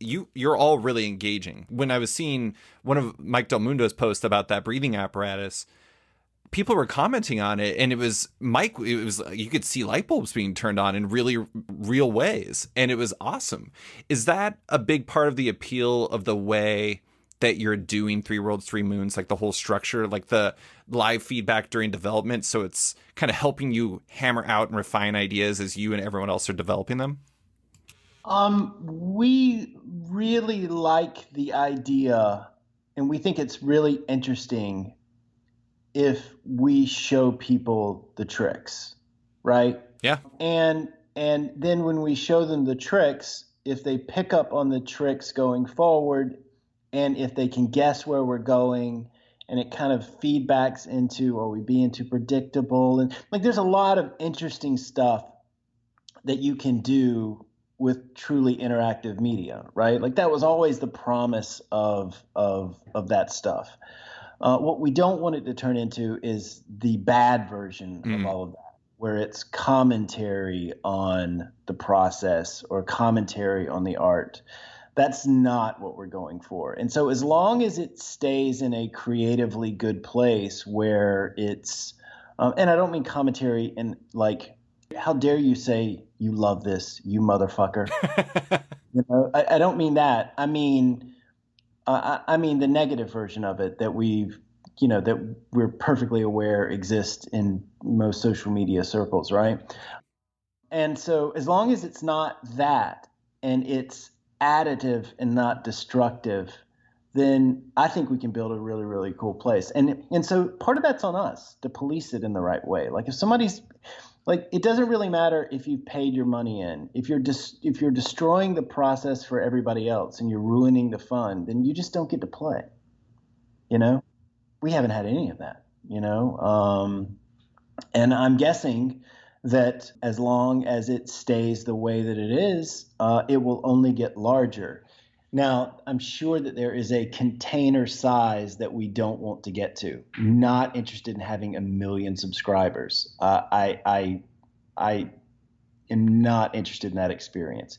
you're all really engaging. When I was seeing one of Mike Del Mundo's posts about that breathing apparatus, people were commenting on it, and it was you could see light bulbs being turned on in really real ways, and it was awesome. Is that a big part of the appeal of the way that you're doing Three Worlds, Three Moons, like the whole structure, like the live feedback during development, so it's kind of helping you hammer out and refine ideas as you and everyone else are developing them? We really like the idea, and we think it's really interesting if we show people the tricks, right? Yeah. And then when we show them the tricks, if they pick up on the tricks going forward, and if they can guess where we're going, and it kind of feedbacks into, are we being too predictable? And like, there's a lot of interesting stuff that you can do with truly interactive media, right? Like that was always the promise of that stuff. What we don't want it to turn into is the bad version of all of that, where it's commentary on the process or commentary on the art. That's not what we're going for. And so as long as it stays in a creatively good place where it's, and I don't mean commentary in like, how dare you say you love this, you motherfucker? You know, I don't mean that. I mean the negative version of it that that we're perfectly aware exists in most social media circles, right? And so as long as it's not that and it's additive and not destructive, then I think we can build a really, really cool place. And so part of that's on us to police it in the right way. Like if somebody's like, it doesn't really matter if you've paid your money in. If you're destroying the process for everybody else and you're ruining the fun, then you just don't get to play. You know, we haven't had any of that. And I'm guessing that as long as it stays the way that it is, it will only get larger. Now, I'm sure that there is a container size that we don't want to get to. Not interested in having 1 million subscribers. I am not interested in that experience.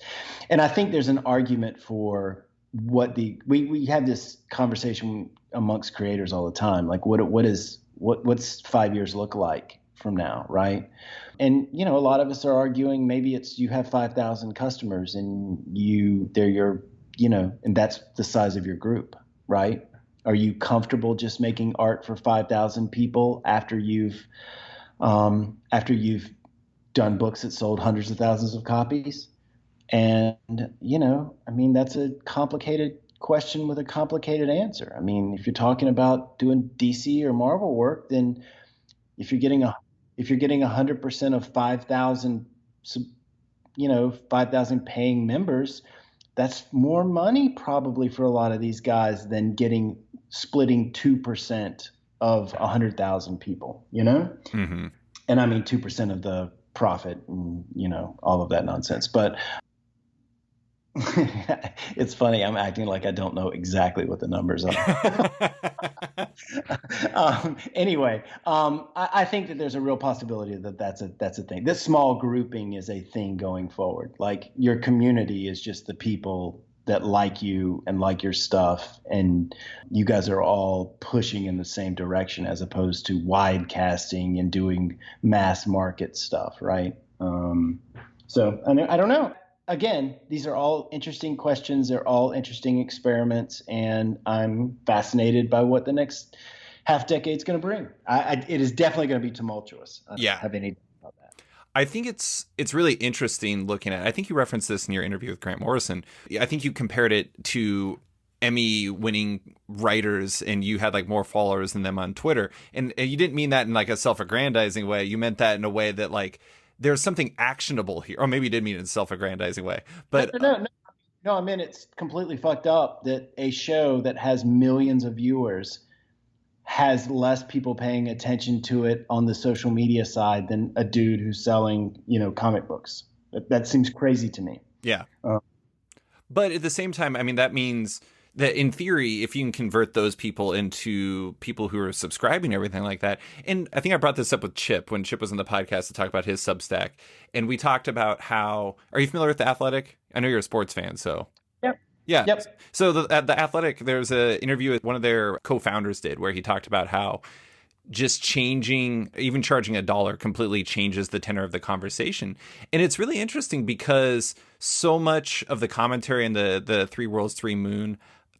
And I think there's an argument for what we have this conversation amongst creators all the time. Like what's 5 years look like from now, right? And a lot of us are arguing maybe it's you have 5,000 customers and they're your and that's the size of your group, right? Are you comfortable just making art for 5,000 people after you've done books that sold hundreds of thousands of copies? And that's a complicated question with a complicated answer. I mean, if you're talking about doing DC or Marvel work, then if you're getting 100% of 5,000 5,000 paying members, that's more money probably for a lot of these guys than splitting 2% of 100,000 people, Mm-hmm. And I mean 2% of the profit and, all of that nonsense. But it's funny. I'm acting like I don't know exactly what the numbers are. Anyway, I think that there's a real possibility that that's a thing. This small grouping is a thing going forward. Like your community is just the people that like you and like your stuff, and you guys are all pushing in the same direction as opposed to wide casting and doing mass market stuff, right? So I don't know. Again, these are all interesting questions. They're all interesting experiments, and I'm fascinated by what the next half decade is going to bring. It is definitely going to be tumultuous. I don't have any doubt about that. I think it's really interesting looking at. I think you referenced this in your interview with Grant Morrison. I think you compared it to Emmy-winning writers, and you had like more followers than them on Twitter, and you didn't mean that in like a self-aggrandizing way. You meant that in a way that like there's something actionable here, or maybe you did mean it in a self-aggrandizing way. But no, I mean it's completely fucked up that a show that has millions of viewers has less people paying attention to it on the social media side than a dude who's selling, comic books. That seems crazy to me. Yeah. But at the same time, I mean, that means that in theory, if you can convert those people into people who are subscribing and everything like that. And I think I brought this up with Chip when Chip was on the podcast to talk about his Substack. And we talked about how, are you familiar with The Athletic? I know you're a sports fan, so. Yep. Yeah. Yep. So the Athletic, there's an interview that one of their co-founders did where he talked about how just changing, even charging $1 completely changes the tenor of the conversation. And it's really interesting because so much of the commentary in the Three Worlds, Three Moons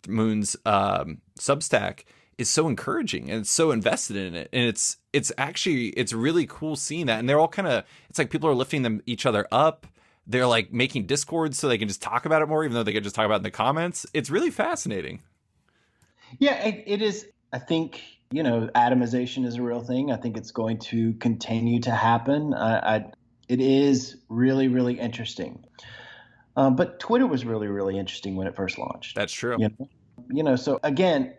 Substack is so encouraging and it's so invested in it. And it's really cool seeing that. And they're all kind of, it's like people are lifting each other up. They're like making Discords so they can just talk about it more, even though they could just talk about it in the comments. It's really fascinating. Yeah, it is. I think, atomization is a real thing. I think it's going to continue to happen. It is really, really interesting. But Twitter was really, really interesting when it first launched. That's true. So again,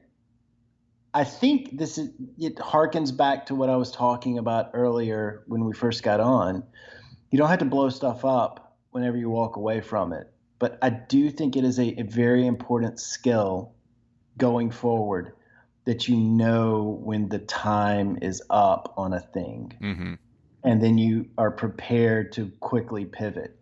I think it harkens back to what I was talking about earlier when we first got on. You don't have to blow stuff up whenever you walk away from it. But I do think it is a very important skill going forward that you know when the time is up on a thing. Mm-hmm. And then you are prepared to quickly pivot.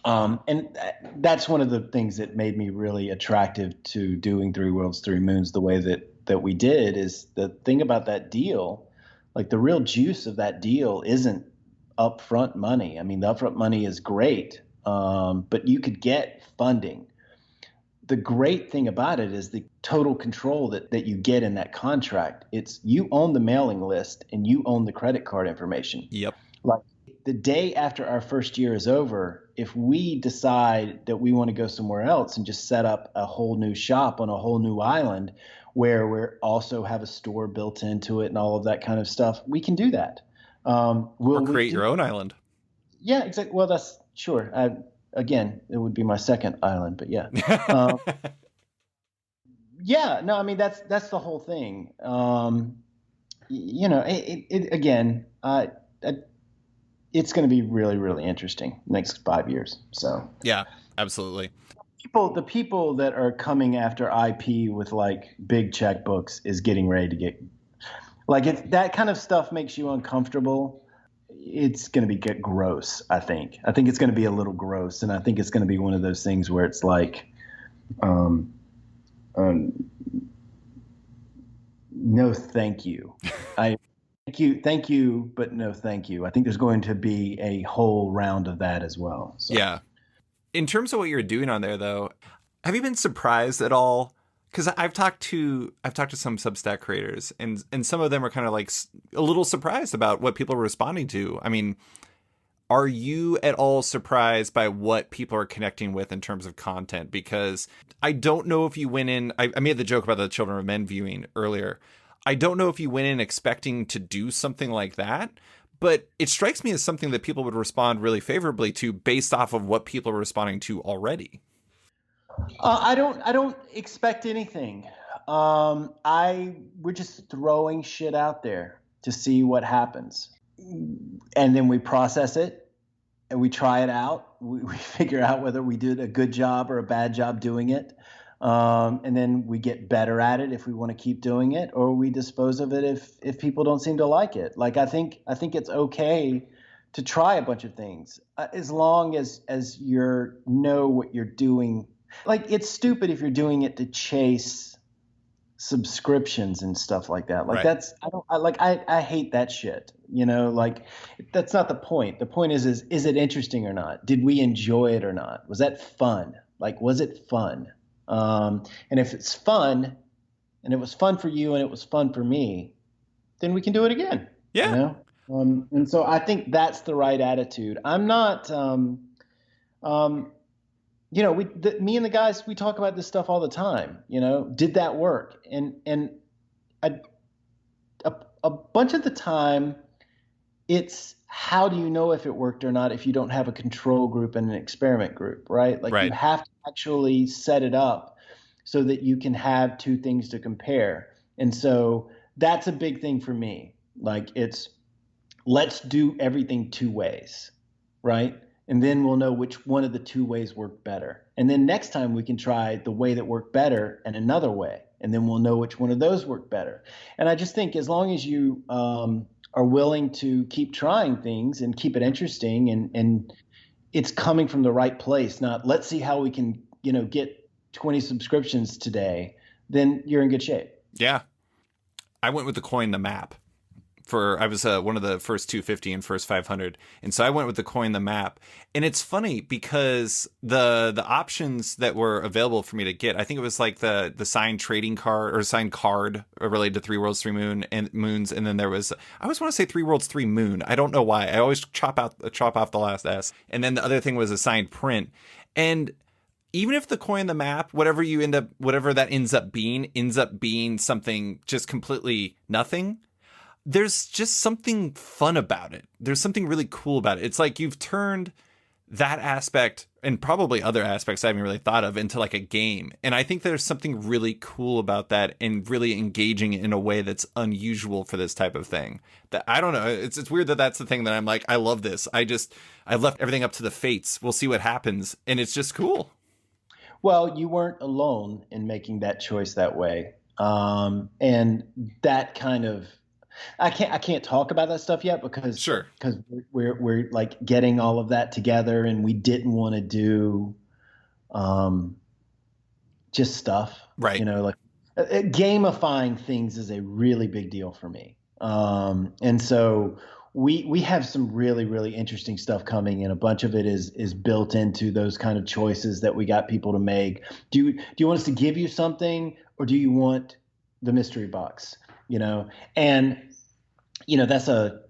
And that's one of the things that made me really attractive to doing Three Worlds, Three Moons the way that we did. Is the thing about that deal, like the real juice of that deal isn't upfront money. I mean, the upfront money is great, but you could get funding. The great thing about it is the total control that you get in that contract. It's you own the mailing list and you own the credit card information. Yep. Like the day after our first year is over, if we decide that we want to go somewhere else and just set up a whole new shop on a whole new island where we also have a store built into it and all of that kind of stuff, we can do that. Or create your own island. Yeah, exactly. Well, that's sure. Again, it would be my second island, but yeah. Yeah, no, I mean, that's the whole thing. Again, it's going to be really, really interesting next 5 years. So yeah, absolutely. The people that are coming after IP with like big checkbooks is getting ready to get like that kind of stuff makes you uncomfortable. It's going to get gross. I think it's going to be a little gross, and I think it's going to be one of those things where it's like, no, thank you. Thank you, but no, thank you. I think there's going to be a whole round of that as well. So. Yeah. In terms of what you're doing on there, though, have you been surprised at all? Because I've talked to some Substack creators, and some of them are kind of like a little surprised about what people are responding to. I mean, are you at all surprised by what people are connecting with in terms of content? Because I don't know if you went in. I made the joke about the Children of Men viewing earlier. I don't know if you went in expecting to do something like that, but it strikes me as something that people would respond really favorably to based off of what people are responding to already. I don't expect anything. We're just throwing shit out there to see what happens, and then we process it and we try it out. We figure out whether we did a good job or a bad job doing it, and then we get better at it if we want to keep doing it, or we dispose of it if people don't seem to like it. Like I think it's okay to try a bunch of things as long as you know what you're doing. Like it's stupid if you're doing it to chase subscriptions and stuff like that. Like right. I hate that shit. Like that's not the point. The point is it interesting or not? Did we enjoy it or not? Was that fun? Like was it fun? And if it's fun and it was fun for you and it was fun for me, then we can do it again. Yeah. And so I think that's the right attitude. I'm not me and the guys, we talk about this stuff all the time. Did that work? And a bunch of the time, it's how do you know if it worked or not if you don't have a control group and an experiment group, right? Like you have to actually set it up so that you can have two things to compare. And so that's a big thing for me. Like let's do everything two ways, right? And then we'll know which one of the two ways worked better. And then next time we can try the way that worked better and another way. And then we'll know which one of those worked better. And I just think as long as you are willing to keep trying things and keep it interesting and it's coming from the right place, not let's see how we can, get 20 subscriptions today, then you're in good shape. Yeah. I went with the coin the map. I was one of the first 250 and first 500. And so I went with the coin the map. And it's funny because the options that were available for me to get, I think it was like the signed trading card or signed card related to Three Worlds, Three Moons. And then there was, I always want to say Three Worlds, Three Moon. I don't know why. I always chop off the last S. And then the other thing was a signed print. And even if the coin the map, whatever that ends up being something just completely nothing, there's just something fun about it. There's something really cool about it. It's like you've turned that aspect and probably other aspects I haven't really thought of into like a game. And I think there's something really cool about that and really engaging in a way that's unusual for this type of thing. That I don't know. It's weird that that's the thing that I'm like, I love this. I left everything up to the fates. We'll see what happens. And it's just cool. Well, you weren't alone in making that choice that way. And that kind of I can't talk about that stuff yet Sure. because we're like getting all of that together, and we didn't want to do um, just stuff, Right. like gamifying things is a really big deal for me. And so we have some really really interesting stuff coming, and a bunch of it is built into those kind of choices that we got people to make. Do you want us to give you something, or do you want the mystery box? And that's a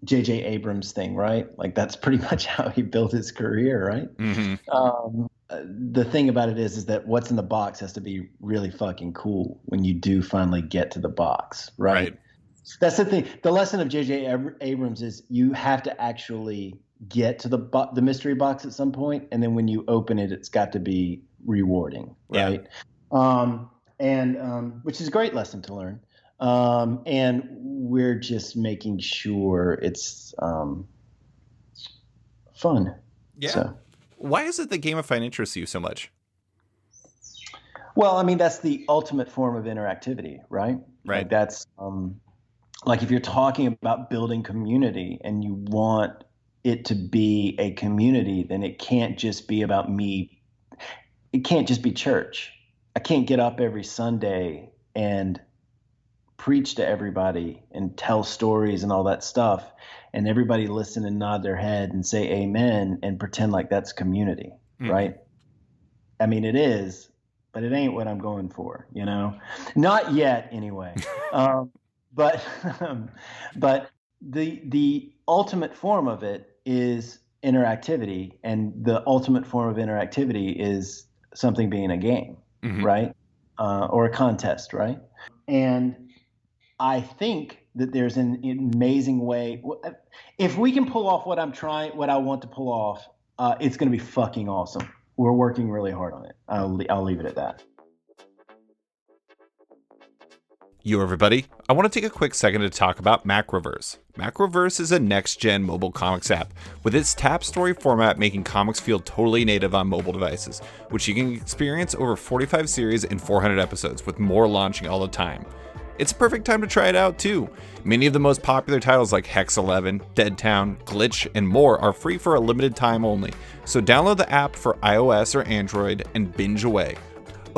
J.J. Abrams thing, right? Like that's pretty much how he built his career, right? Mm-hmm. The thing about it is that what's in the box has to be really fucking cool when you do finally get to the box, right? Right. That's the thing. The lesson of J.J. Abrams is you have to actually get to the mystery box at some point, and then when you open it, it's got to be rewarding, right? Yeah. And which is a great lesson to learn. And we're just making sure it's fun. Yeah. So. Why is it that gamifying interests you so much? Well, I mean, that's the ultimate form of interactivity, right? Right. Like that's like if you're talking about building community and you want it to be a community, then it can't just be about me. It can't just be church. I can't get up every Sunday and preach to everybody and tell stories and all that stuff, and everybody listen and nod their head and say amen and pretend like that's community, right? I mean, it is, but it ain't what I'm going for, not yet anyway. But the ultimate form of it is interactivity, and the ultimate form of interactivity is something being a game, right? Or a contest, right? And I think that there's an amazing way. If we can pull off what I want to pull off, it's going to be fucking awesome. We're working really hard on it. I'll leave it at that. Yo, everybody. I want to take a quick second to talk about Macroverse. Macroverse is a next-gen mobile comics app, with its tap story format making comics feel totally native on mobile devices, which you can experience over 45 series and 400 episodes, with more launching all the time. It's a perfect time to try it out, too. Many of the most popular titles like Hex 11, Dead Town, Glitch, and more are free for a limited time only, so download the app for iOS or Android and binge away.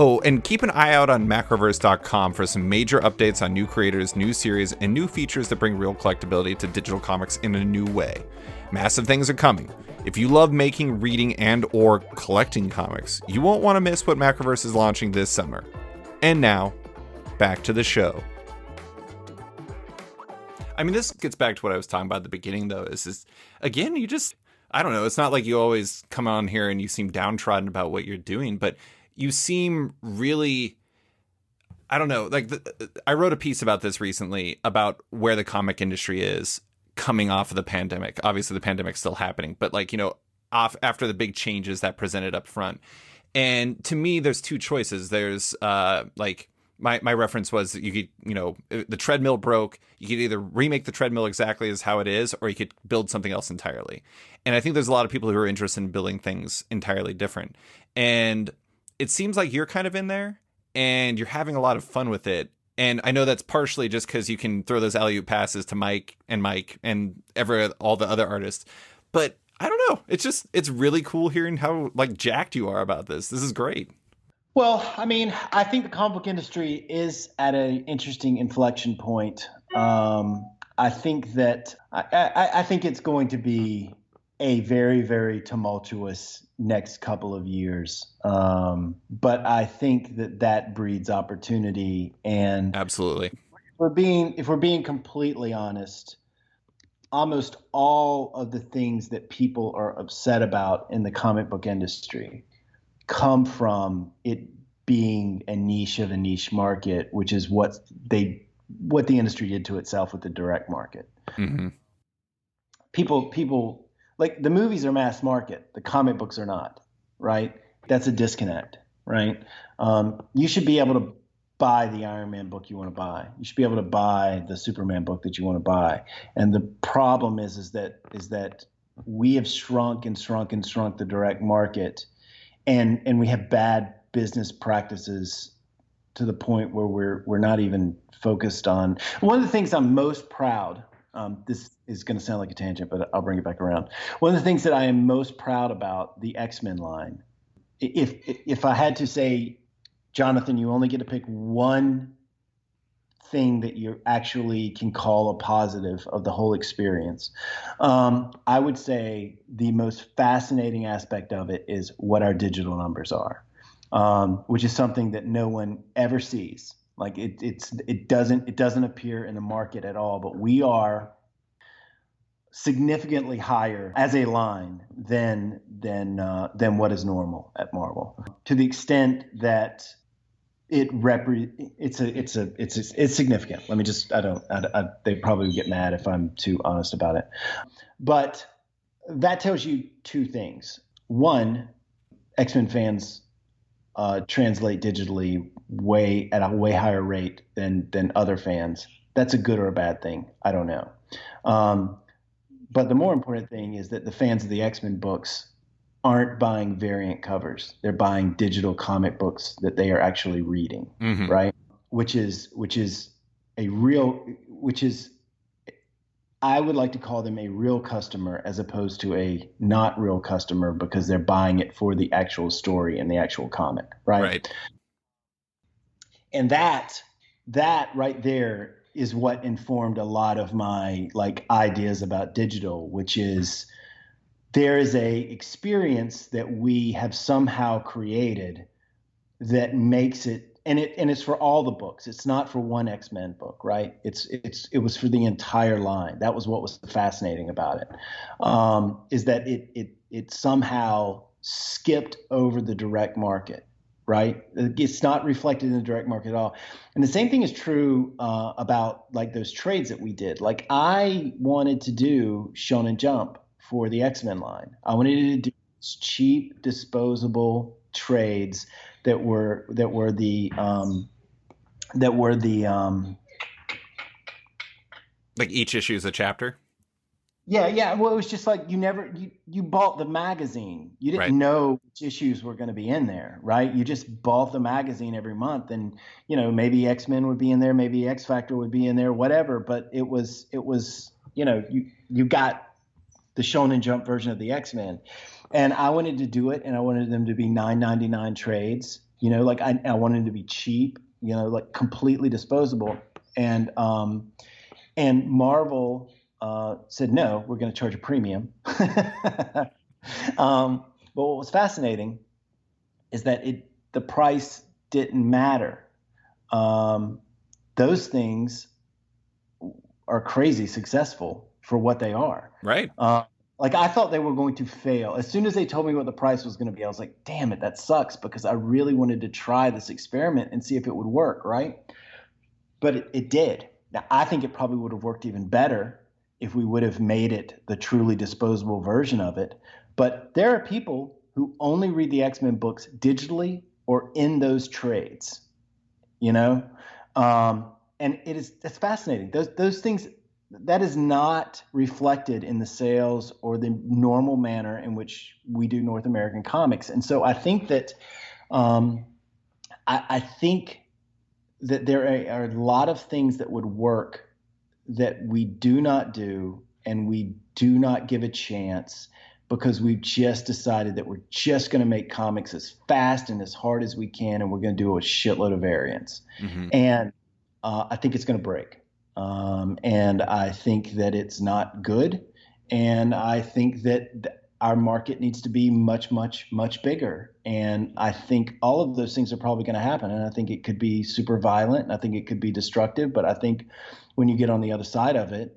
Oh, and keep an eye out on macroverse.com for some major updates on new creators, new series, and new features that bring real collectability to digital comics in a new way. Massive things are coming. If you love making, reading, and or collecting comics, you won't want to miss what Macroverse is launching this summer. And now, back to the show. I mean, this gets back to what I was talking about at the beginning, though, is again, I don't know, it's not like you always come on here and you seem downtrodden about what you're doing, but you seem really, I don't know, like I wrote a piece about this recently about where the comic industry is coming off of the pandemic. Obviously, the pandemic's still happening, but off after the big changes that presented up front. And to me, there's two choices. There's my reference was that you could, the treadmill broke. You could either remake the treadmill exactly as how it is, or you could build something else entirely. And I think there's a lot of people who are interested in building things entirely different. And it seems like you're kind of in there and you're having a lot of fun with it. And I know that's partially just because you can throw those alley-oop passes to Mike and all the other artists. But I don't know. It's really cool hearing how jacked you are about this. This is great. Well, I mean, I think the comic book industry is at an interesting inflection point. I think that I think it's going to be a very, very tumultuous next couple of years. But I think that breeds opportunity. And absolutely, if we're being completely honest, almost all of the things that people are upset about in the comic book industry come from it being a niche of a niche market, which is what the industry did to itself with the direct market. Mm-hmm. People like the movies are mass market, the comic books are not, right? That's a disconnect, right? You should be able to buy the Iron Man book you want to buy. You should be able to buy the Superman book that you want to buy. And the problem is that we have shrunk the direct market, and we have bad business practices to the point where we're not even focused on. One of the things I'm most proud. This is going to sound like a tangent, but I'll bring it back around. One of the things that I am most proud about the X-Men line, if I had to say, Jonathan, you only get to pick one thing that you actually can call a positive of the whole experience, I would say the most fascinating aspect of it is what our digital numbers are, which is something that no one ever sees. Like it doesn't appear in the market at all, but we are significantly higher as a line than what is normal at Marvel, to the extent that it's significant. Let me just they probably get mad if I'm too honest about it, but that tells you two things. One, X-Men fans translate digitally at a way higher rate than other fans. That's a good or a bad thing. I don't know. But the more important thing is that the fans of the X-Men books aren't buying variant covers. They're buying digital comic books that they are actually reading, right? Which is I would like to call them a real customer as opposed to a not real customer, because they're buying it for the actual story and the actual comic, right? Right. And that right there is what informed a lot of my ideas about digital, which is there is a experience that we have somehow created that makes it, and it's for all the books. It's not for one X-Men book, right? It was for the entire line. That was what was fascinating about it, is that it somehow skipped over the direct market, right? It's not reflected in the direct market at all. And the same thing is true about those trades that we did. Like I wanted to do Shonen Jump for the X-Men line. I wanted to do cheap, disposable trades that were the like each issue is a chapter. Yeah. Well, it was just like you bought the magazine. You didn't know which issues were going to be in there, right? You just bought the magazine every month, and maybe X-Men would be in there, maybe X Factor would be in there, whatever. But it was you got the Shonen Jump version of the X-Men. And I wanted to do it, and I wanted them to be $9.99 trades. I wanted to be cheap, completely disposable. And Marvel said, no, we're going to charge a premium. But what was fascinating is that the price didn't matter. Those things are crazy successful for what they are. Right. I thought they were going to fail. As soon as they told me what the price was going to be, I was like, damn it, that sucks, because I really wanted to try this experiment and see if it would work, right? But it did. Now, I think it probably would have worked even better if we would have made it the truly disposable version of it. But there are people who only read the X-Men books digitally or in those trades, and that's fascinating. Those things, that is not reflected in the sales or the normal manner in which we do North American comics. And so I think that I think that there are a lot of things that would work that we do not do, and we do not give a chance, because we've just decided that we're just going to make comics as fast and as hard as we can, and we're going to do a shitload of variants. And I think it's going to break. And I think that it's not good. And I think that our market needs to be much, much, much bigger. And I think all of those things are probably going to happen. And I think it could be super violent, and I think it could be destructive. But I think when you get on the other side of it,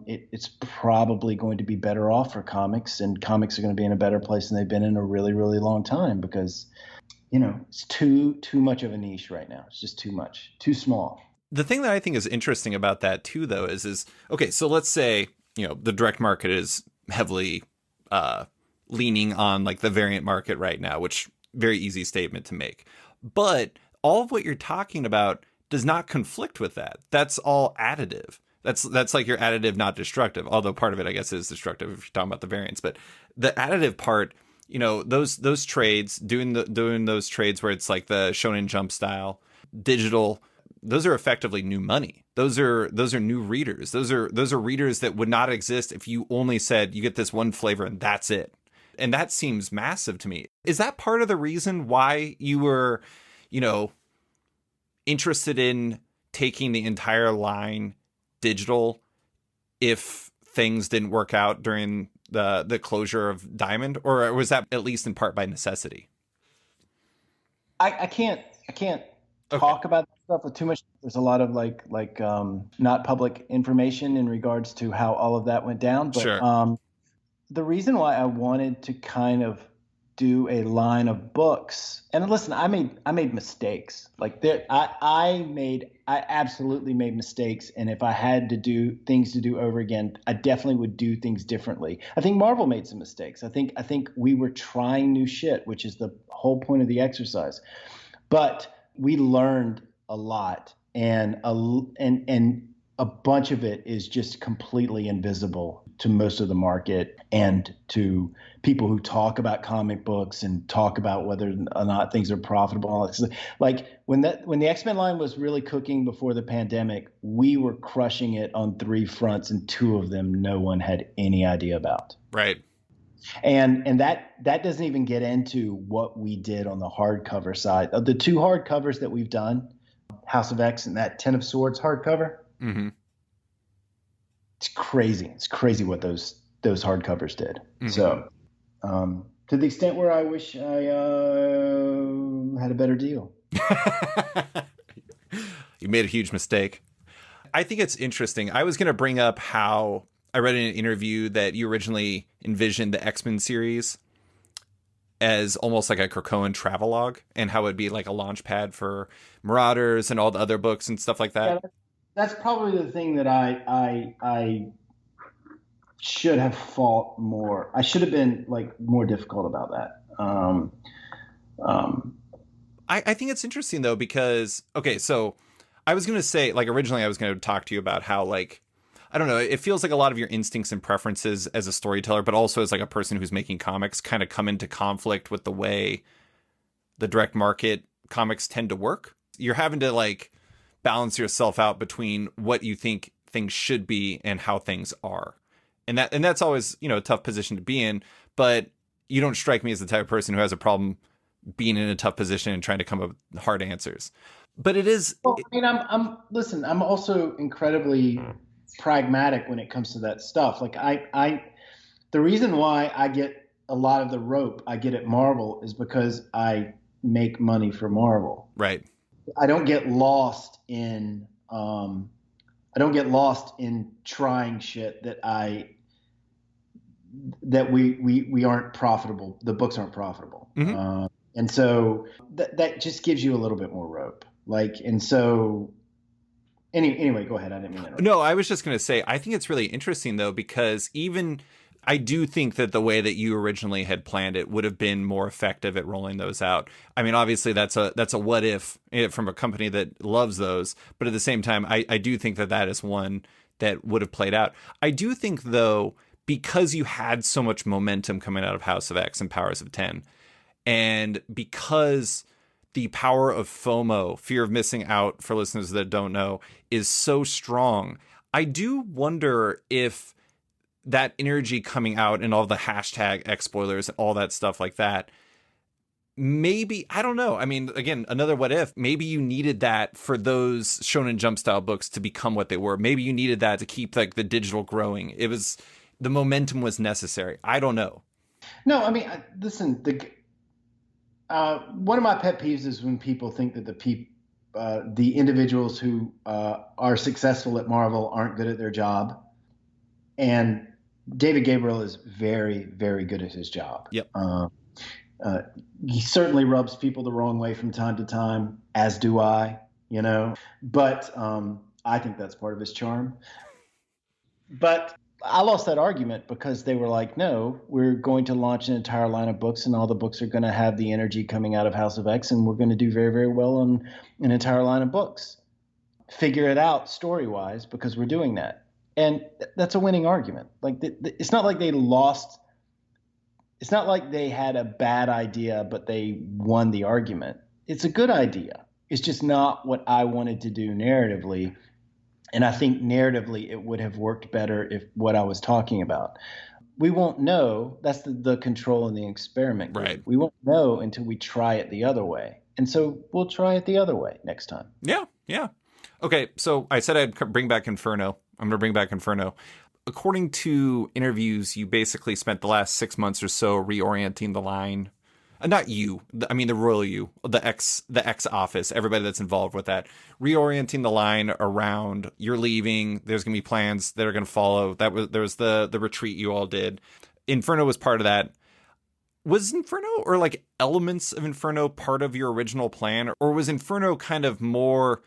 it's probably going to be better off for comics, and comics are going to be in a better place than they've been in a really, really long time, because, it's too much of a niche right now. It's just too much, too small. The thing that I think is interesting about that too, though, is okay, so let's say, the direct market is heavily leaning on like the variant market right now, which very easy statement to make. But all of what you're talking about does not conflict with that. That's all additive. That's like your additive, not destructive. Although part of it, I guess, is destructive if you're talking about the variants. But the additive part, you know, those trades, doing those trades where it's like the Shonen Jump style, digital, those are effectively new money. Those are new readers. Those are readers that would not exist if you only said you get this one flavor and that's it. And that seems massive to me. Is that part of the reason why you were, you know, interested in taking the entire line digital if things didn't work out during the closure of Diamond, or was that at least in part by necessity? I can't talk about that stuff with too much. There's a lot of like not public information in regards to how all of that went down. But Sure. the reason why I wanted to kind of do a line of books, and listen, I made mistakes. Like there, I absolutely made mistakes, and if I had to do things to do over again, I definitely would do things differently. I think Marvel made some mistakes. I think we were trying new shit, which is the whole point of the exercise. But we learned a lot, and a bunch of it is just completely invisible to most of the market and to people who talk about comic books and talk about whether or not things are profitable. And all that. Like when the X-Men line was really cooking before the pandemic, we were crushing it on 3 fronts, and 2 of them no one had any idea about. Right. And that doesn't even get into what we did on the hardcover side. Of the 2 hardcovers that we've done, House of X and that Ten of Swords hardcover, Mm-hmm. it's crazy. It's crazy what those hardcovers did. Mm-hmm. So to the extent where I wish I had a better deal. You made a huge mistake. I think it's interesting. I was going to bring up how I read in an interview that you originally envisioned the X-Men series as almost like a Krakoan travelogue, and how it would be like a launch pad for Marauders and all the other books and stuff like that. Yeah, that's probably the thing that I should have fought more. I should have been like more difficult about that. I think it's interesting though, because, okay, so I was going to say, like, originally I was going to talk to you about how, like, I don't know, it feels like a lot of your instincts and preferences as a storyteller, but also as like a person who's making comics, kind of come into conflict with the way the direct market comics tend to work. You're having to like balance yourself out between what you think things should be and how things are. And that's always, you know, a tough position to be in, but you don't strike me as the type of person who has a problem being in a tough position and trying to come up with hard answers. But it is. Well, I mean, listen, I'm also incredibly pragmatic when it comes to that stuff. Like the reason why I get a lot of the rope I get at Marvel is because I make money for Marvel. Right. I don't get lost in trying shit that we aren't profitable. The books aren't profitable. Mm-hmm. And so that just gives you a little bit more rope. Like, and so anyway, go ahead. I didn't mean that. No, I was just going to say, I think it's really interesting though, because even I do think that the way that you originally had planned it would have been more effective at rolling those out. I mean, obviously that's a what if from a company that loves those, but at the same time, I do think that is one that would have played out. I do think though, because you had so much momentum coming out of House of X and Powers of 10, and because the power of FOMO, fear of missing out, for listeners that don't know, is so strong, I do wonder if that energy coming out and all the hashtag X spoilers and all that stuff like that, maybe, I don't know. I mean, again, another what if, maybe you needed that for those Shonen Jump style books to become what they were. Maybe you needed that to keep like the digital growing. The momentum was necessary. I don't know. No, I mean, listen, one of my pet peeves is when people think that the individuals who are successful at Marvel aren't good at their job. And David Gabriel is very, very good at his job. Yep. He certainly rubs people the wrong way from time to time, as do I, but I think that's part of his charm. But I lost that argument because they were like, no, we're going to launch an entire line of books, and all the books are going to have the energy coming out of House of X, and we're going to do very, very well on an entire line of books. Figure it out story-wise because we're doing that. And that's a winning argument. Like it's not like they lost. It's not like they had a bad idea, but they won the argument. It's a good idea. It's just not what I wanted to do narratively. And I think narratively it would have worked better if what I was talking about. We won't know. That's the control in the experiment game. Right. We won't know until we try it the other way. And so we'll try it the other way next time. Yeah, yeah. Okay, so I said I'd bring back Inferno. I'm going to bring back Inferno. According to interviews, you basically spent the last 6 months or so reorienting the line. Not you, I mean the royal you, the X office, everybody that's involved with that, reorienting the line around you're leaving. There's going to be plans that are going to follow. There was the retreat you all did. Inferno was part of that. Was Inferno or like elements of Inferno part of your original plan, or was Inferno kind of more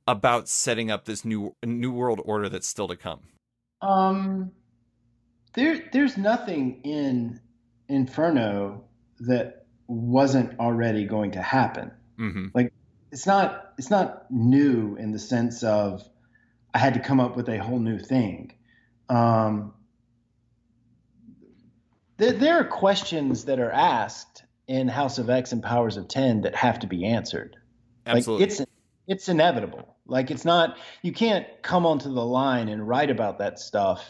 about setting up this new world order that's still to come? There's nothing in Inferno that wasn't already going to happen. Mm-hmm. Like it's not new in the sense of I had to come up with a whole new thing. There are questions that are asked in House of X and Powers of 10 that have to be answered. Absolutely. Like it's inevitable. Like it's not, you can't come onto the line and write about that stuff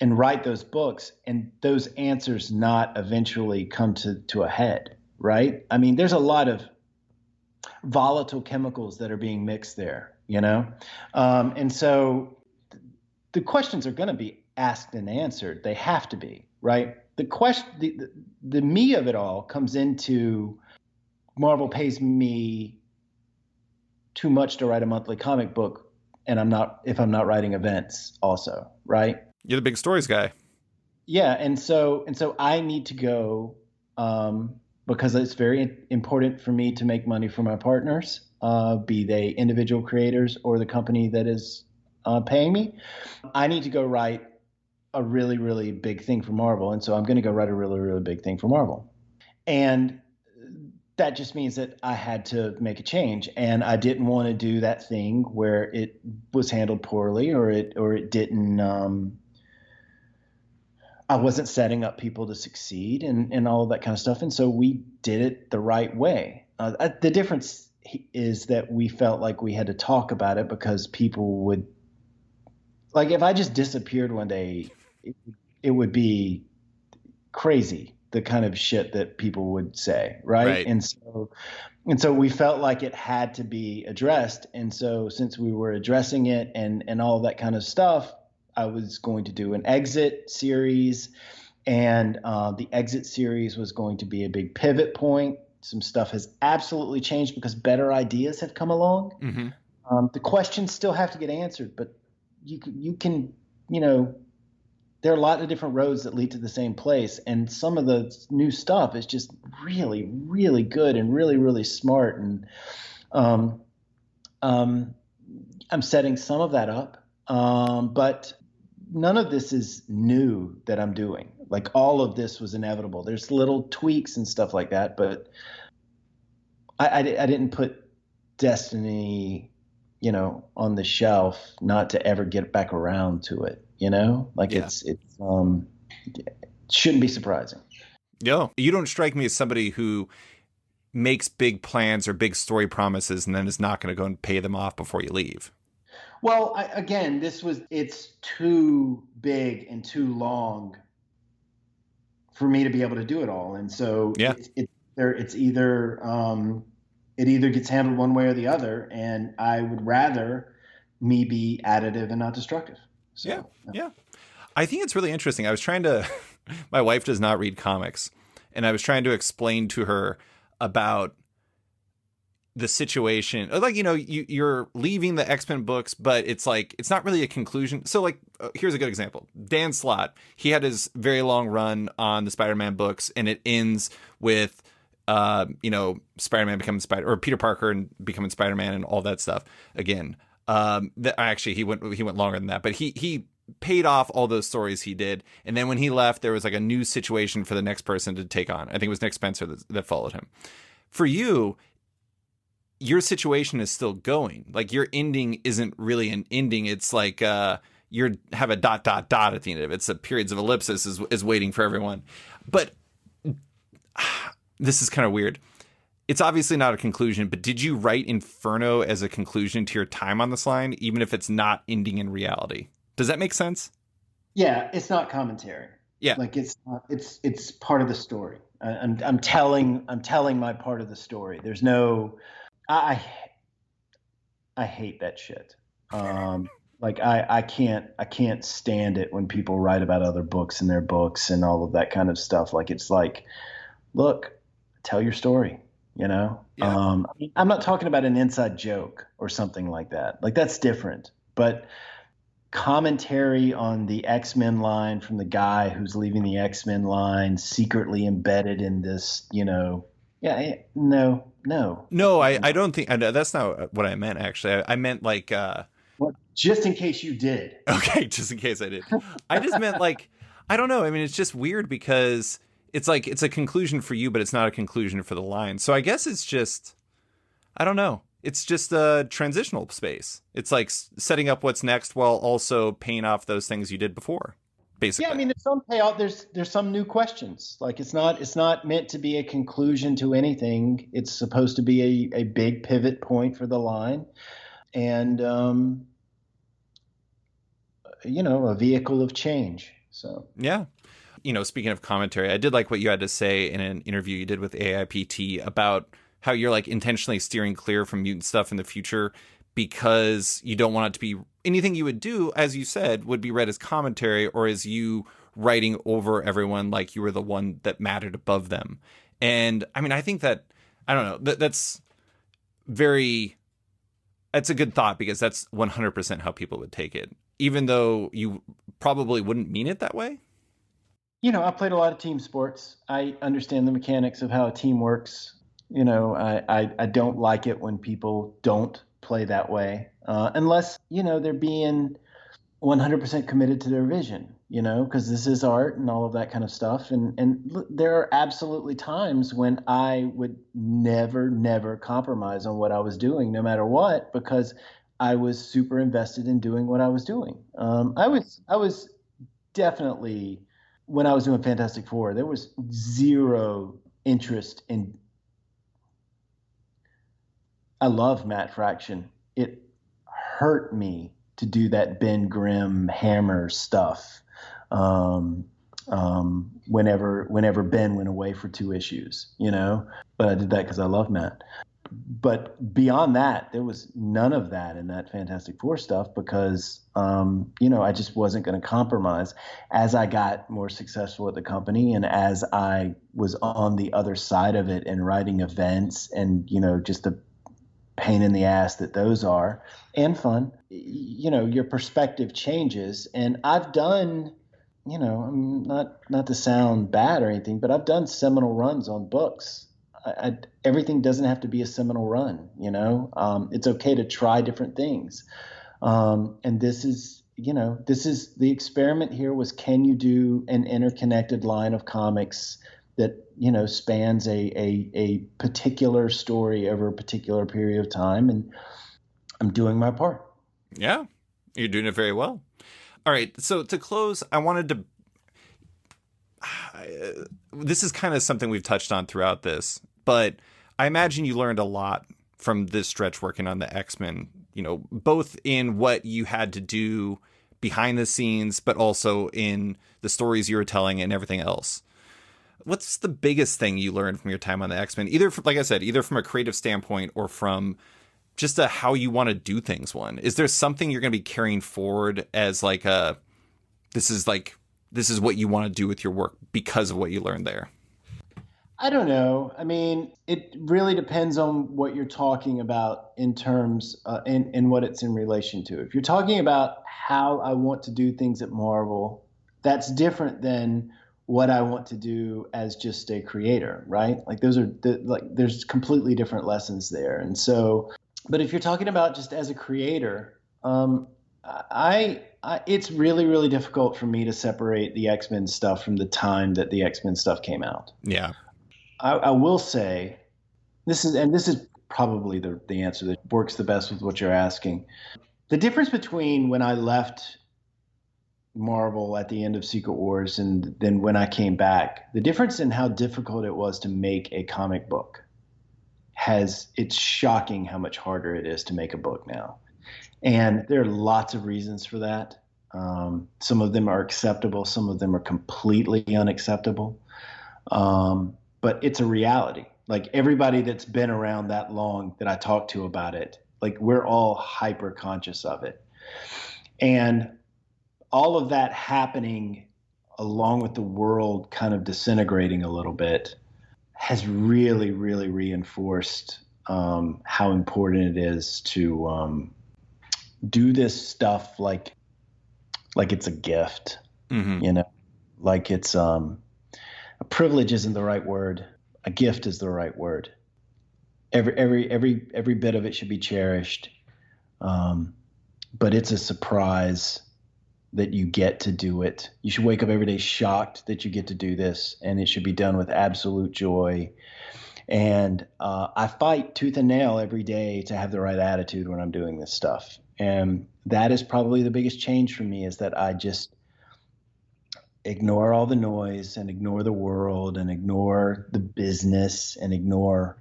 and write those books and those answers not eventually come to a head, right? I mean, there's a lot of volatile chemicals that are being mixed there, you know? And so the questions are going to be asked and answered. They have to be, right? The me of it all comes into Marvel pays me too much to write a monthly comic book, and I'm not writing events also, right? You're the big stories guy. Yeah, and so I need to go because it's very important for me to make money for my partners, be they individual creators or the company that is paying me. I need to go write a really, really big thing for Marvel, and so I'm going to go write a really, really big thing for Marvel. And that just means that I had to make a change, and I didn't want to do that thing where it was handled poorly or it didn't. I wasn't setting up people to succeed and all of that kind of stuff, and so we did it the right way. The difference is that we felt like we had to talk about it because people would, like, if I just disappeared one day, it would be crazy, the kind of shit that people would say, right? And so we felt like it had to be addressed. And so since we were addressing it and all that kind of stuff, I was going to do an exit series, and the exit series was going to be a big pivot point. Some stuff has absolutely changed because better ideas have come along. Mm-hmm. The questions still have to get answered, but you can, there are a lot of different roads that lead to the same place. And some of the new stuff is just really, really good and really, really smart. And I'm setting some of that up. But none of this is new that I'm doing. Like all of this was inevitable. There's little tweaks and stuff like that, but I didn't put Destiny, on the shelf, not to ever get back around to it. It shouldn't be surprising. Yeah. You don't strike me as somebody who makes big plans or big story promises and then is not going to go and pay them off before you leave. Well, it's too big and too long for me to be able to do it all. And so it either gets handled one way or the other. And I would rather me be additive and not destructive. So, yeah. I think it's really interesting. I was trying to, my wife does not read comics, and I was trying to explain to her about the situation. Like, you're leaving the X-Men books, but it's like, it's not really a conclusion. So like, here's a good example. Dan Slott, he had his very long run on the Spider-Man books, and it ends with, Spider-Man becoming or Peter Parker and becoming Spider-Man and all that stuff again. Actually, he went longer than that, but he paid off all those stories he did. And then when he left, there was like a new situation for the next person to take on. I think it was Nick Spencer that followed him. For you, your situation is still going. Like your ending isn't really an ending. It's like you have a ... at the end of it. It's a periods of ellipsis is waiting for everyone. But this is kind of weird. It's obviously not a conclusion, but did you write Inferno as a conclusion to your time on this line, even if it's not ending in reality? Does that make sense? Yeah, it's not commentary. Yeah. Like it's not, it's part of the story. I'm telling my part of the story. There's no, I hate that shit. Like I can't stand it when people write about other books in their books and all of that kind of stuff. Like it's like, look, tell your story. You know, Yeah. I'm not talking about an inside joke or something like that. Like that's different. But commentary on the X-Men line from the guy who's leaving the X-Men line secretly embedded in this, you know, yeah, no. No, I don't think that's not what I meant. Actually, I meant like. Well, just in case you did. Okay, just in case I did. I just meant like, I don't know. I mean, it's just weird because it's like it's a conclusion for you, but it's not a conclusion for the line. So I guess it's just, I don't know. It's just a transitional space. It's like setting up what's next while also paying off those things you did before, basically. Yeah, I mean, there's some payoff. There's some new questions. Like it's not meant to be a conclusion to anything. It's supposed to be a big pivot point for the line, and you know, a vehicle of change. So yeah. You know, speaking of commentary, I did like what you had to say in an interview you did with AIPT about how you're like intentionally steering clear from mutant stuff in the future because you don't want it to be anything you would do, as you said, would be read as commentary or as you writing over everyone like you were the one that mattered above them. And I mean, I think that, I don't know, that's a good thought because that's 100% how people would take it, even though you probably wouldn't mean it that way. you know, I played a lot of team sports. I understand the mechanics of how a team works. You know, I don't like it when people don't play that way, unless, you know, they're being 100% committed to their vision, you know, because this is art and all of that kind of stuff. And there are absolutely times when I would never compromise on what I was doing, no matter what, because I was super invested in doing what I was doing. I was definitely, when I was doing Fantastic Four, there was zero interest in. I love Matt Fraction. It hurt me to do that Ben Grimm Hammer stuff. Whenever Ben went away for 2 issues, you know, but I did that because I love Matt. But beyond that, there was none of that in that Fantastic Four stuff because, you know, I just wasn't going to compromise. As I got more successful at the company and as I was on the other side of it and writing events and, you know, just the pain in the ass that those are and fun, you know, your perspective changes. And I've done, you know, I'm not to sound bad or anything, but I've done seminal runs on books. Everything doesn't have to be a seminal run, you know. It's okay to try different things. And this is, you know, this is the experiment here was, can you do an interconnected line of comics that, you know, spans a particular story over a particular period of time? And I'm doing my part. Yeah, you're doing it very well. All right. So to close, I wanted to, this is kind of something we've touched on throughout this, but I imagine you learned a lot from this stretch working on the X-Men, you know, both in what you had to do behind the scenes, but also in the stories you were telling and everything else. What's the biggest thing you learned from your time on the X-Men? Either, like I said, either from a creative standpoint or from just a how you want to do things one. Is there something you're going to be carrying forward as like this is what you want to do with your work because of what you learned there? I don't know. I mean, it really depends on what you're talking about in terms in what it's in relation to. If you're talking about how I want to do things at Marvel, that's different than what I want to do as just a creator, right? Like those are there's completely different lessons there. And so, but if you're talking about just as a creator, It's really, really difficult for me to separate the X-Men stuff from the time that the X-Men stuff came out. Yeah. I will say this is probably the answer that works the best with what you're asking. The difference between when I left Marvel at the end of Secret Wars and then when I came back, the difference in how difficult it was to make a comic book it's shocking how much harder it is to make a book now. And there are lots of reasons for that. Some of them are acceptable, some of them are completely unacceptable. But it's a reality. Like everybody that's been around that long that I talk to about it, like we're all hyper conscious of it. And all of that happening along with the world kind of disintegrating a little bit has really, really reinforced how important it is to do this stuff like it's a gift, Mm-hmm. you know, like it's a privilege isn't the right word. A gift is the right word. Every bit of it should be cherished. But it's a surprise that you get to do it. You should wake up every day shocked that you get to do this, and it should be done with absolute joy. And I fight tooth and nail every day to have the right attitude when I'm doing this stuff. And that is probably the biggest change for me, is that I just ignore all the noise and ignore the world and ignore the business and ignore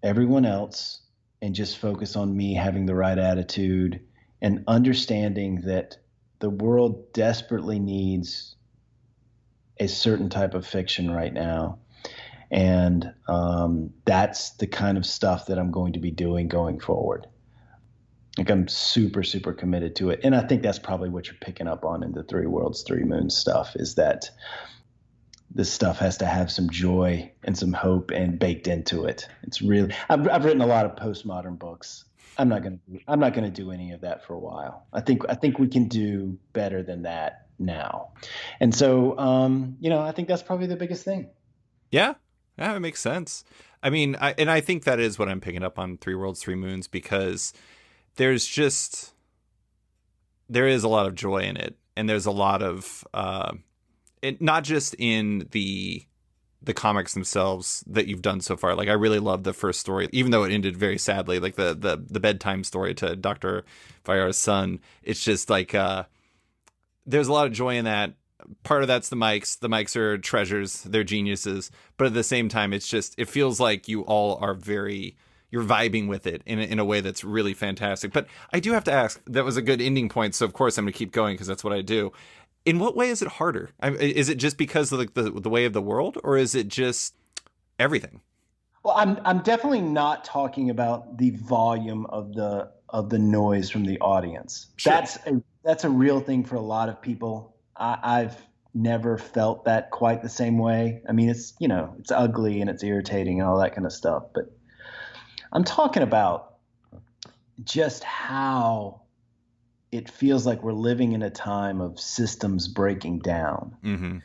everyone else and just focus on me having the right attitude and understanding that the world desperately needs a certain type of fiction right now. And that's the kind of stuff that I'm going to be doing going forward. Like I'm super, super committed to it. And I think that's probably what you're picking up on in the Three Worlds, Three Moons stuff, is that this stuff has to have some joy and some hope and baked into it. It's really, I've written a lot of postmodern books. I'm not going to do any of that for a while. I think we can do better than that now. And so, I think that's probably the biggest thing. Yeah. Yeah, it makes sense. I mean, I think that is what I'm picking up on Three Worlds, Three Moons, because there is a lot of joy in it, and there's a lot of not just in the comics themselves that you've done so far. Like I really love the first story, even though it ended very sadly, like the bedtime story to Dr. Vayara's son. It's just like there's a lot of joy in that. Part of that's the mics. The mics are treasures, they're geniuses, but at the same time it feels like you all are you're vibing with it in a way that's really fantastic. But I do have to ask, that was a good ending point, so of course I'm going to keep going because that's what I do. In what way is it harder? Is it just because of the way of the world, or is it just everything? Well, I'm definitely not talking about the volume of the noise from the audience. Sure. That's a real thing for a lot of people. I've never felt that quite the same way. I mean, it's ugly and it's irritating and all that kind of stuff, but I'm talking about just how it feels like we're living in a time of systems breaking down. Mm-hmm.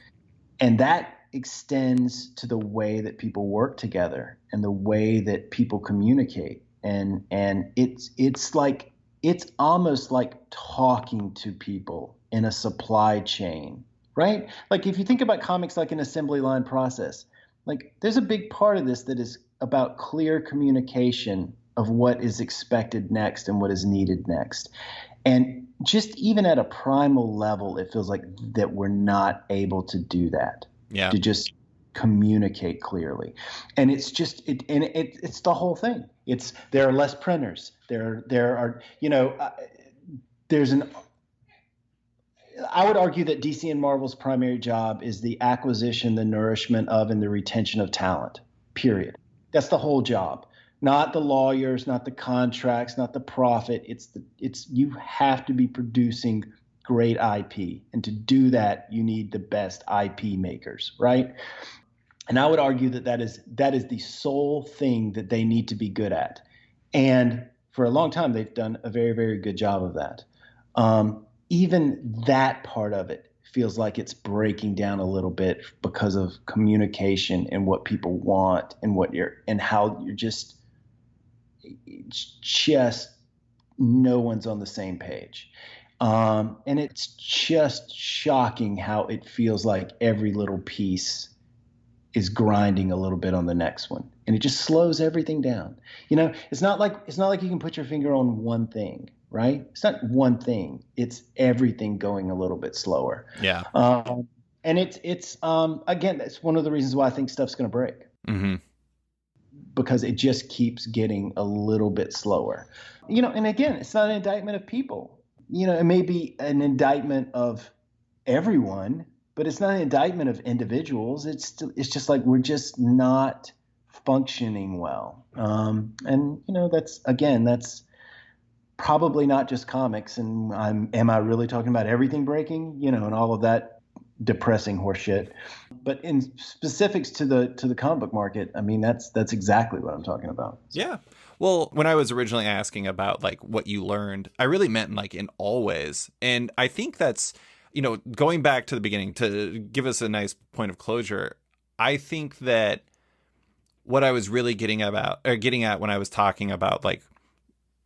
And that extends to the way that people work together and the way that people communicate. And it's almost like talking to people in a supply chain, right? Like if you think about comics like an assembly line process, like there's a big part of this that is about clear communication of what is expected next and what is needed next. And just even at a primal level, it feels like that we're not able to do that. Yeah. To just communicate clearly. And it's just it's the whole thing. There are less printers. There are, there's I would argue that DC and Marvel's primary job is the acquisition, the nourishment of, and the retention of talent, period. That's the whole job. Not the lawyers, not the contracts, not the profit. You have to be producing great IP. And to do that, you need the best IP makers, right? And I would argue that is the sole thing that they need to be good at. And for a long time, they've done a very, very good job of that. Even that part of it feels like it's breaking down a little bit because of communication and what people want and how you're just no one's on the same page. And it's just shocking how it feels like every little piece is grinding a little bit on the next one, and it just slows everything down. It's not like you can put your finger on one thing, right? It's not one thing. It's everything going a little bit slower. Yeah. And it's again, that's one of the reasons why I think stuff's going to break. Mm-hmm. Because it just keeps getting a little bit slower. And again, it's not an indictment of people. It may be an indictment of everyone, but it's not an indictment of individuals. It's just like we're just not functioning well. And that's probably not just comics. And am I really talking about everything breaking? And all of that depressing horseshit. But in specifics to the comic book market, I mean, that's exactly what I'm talking about. Yeah. Well, when I was originally asking about like what you learned, I really meant like in all ways. And I think that's, going back to the beginning to give us a nice point of closure, I think that what I was really getting at when I was talking about like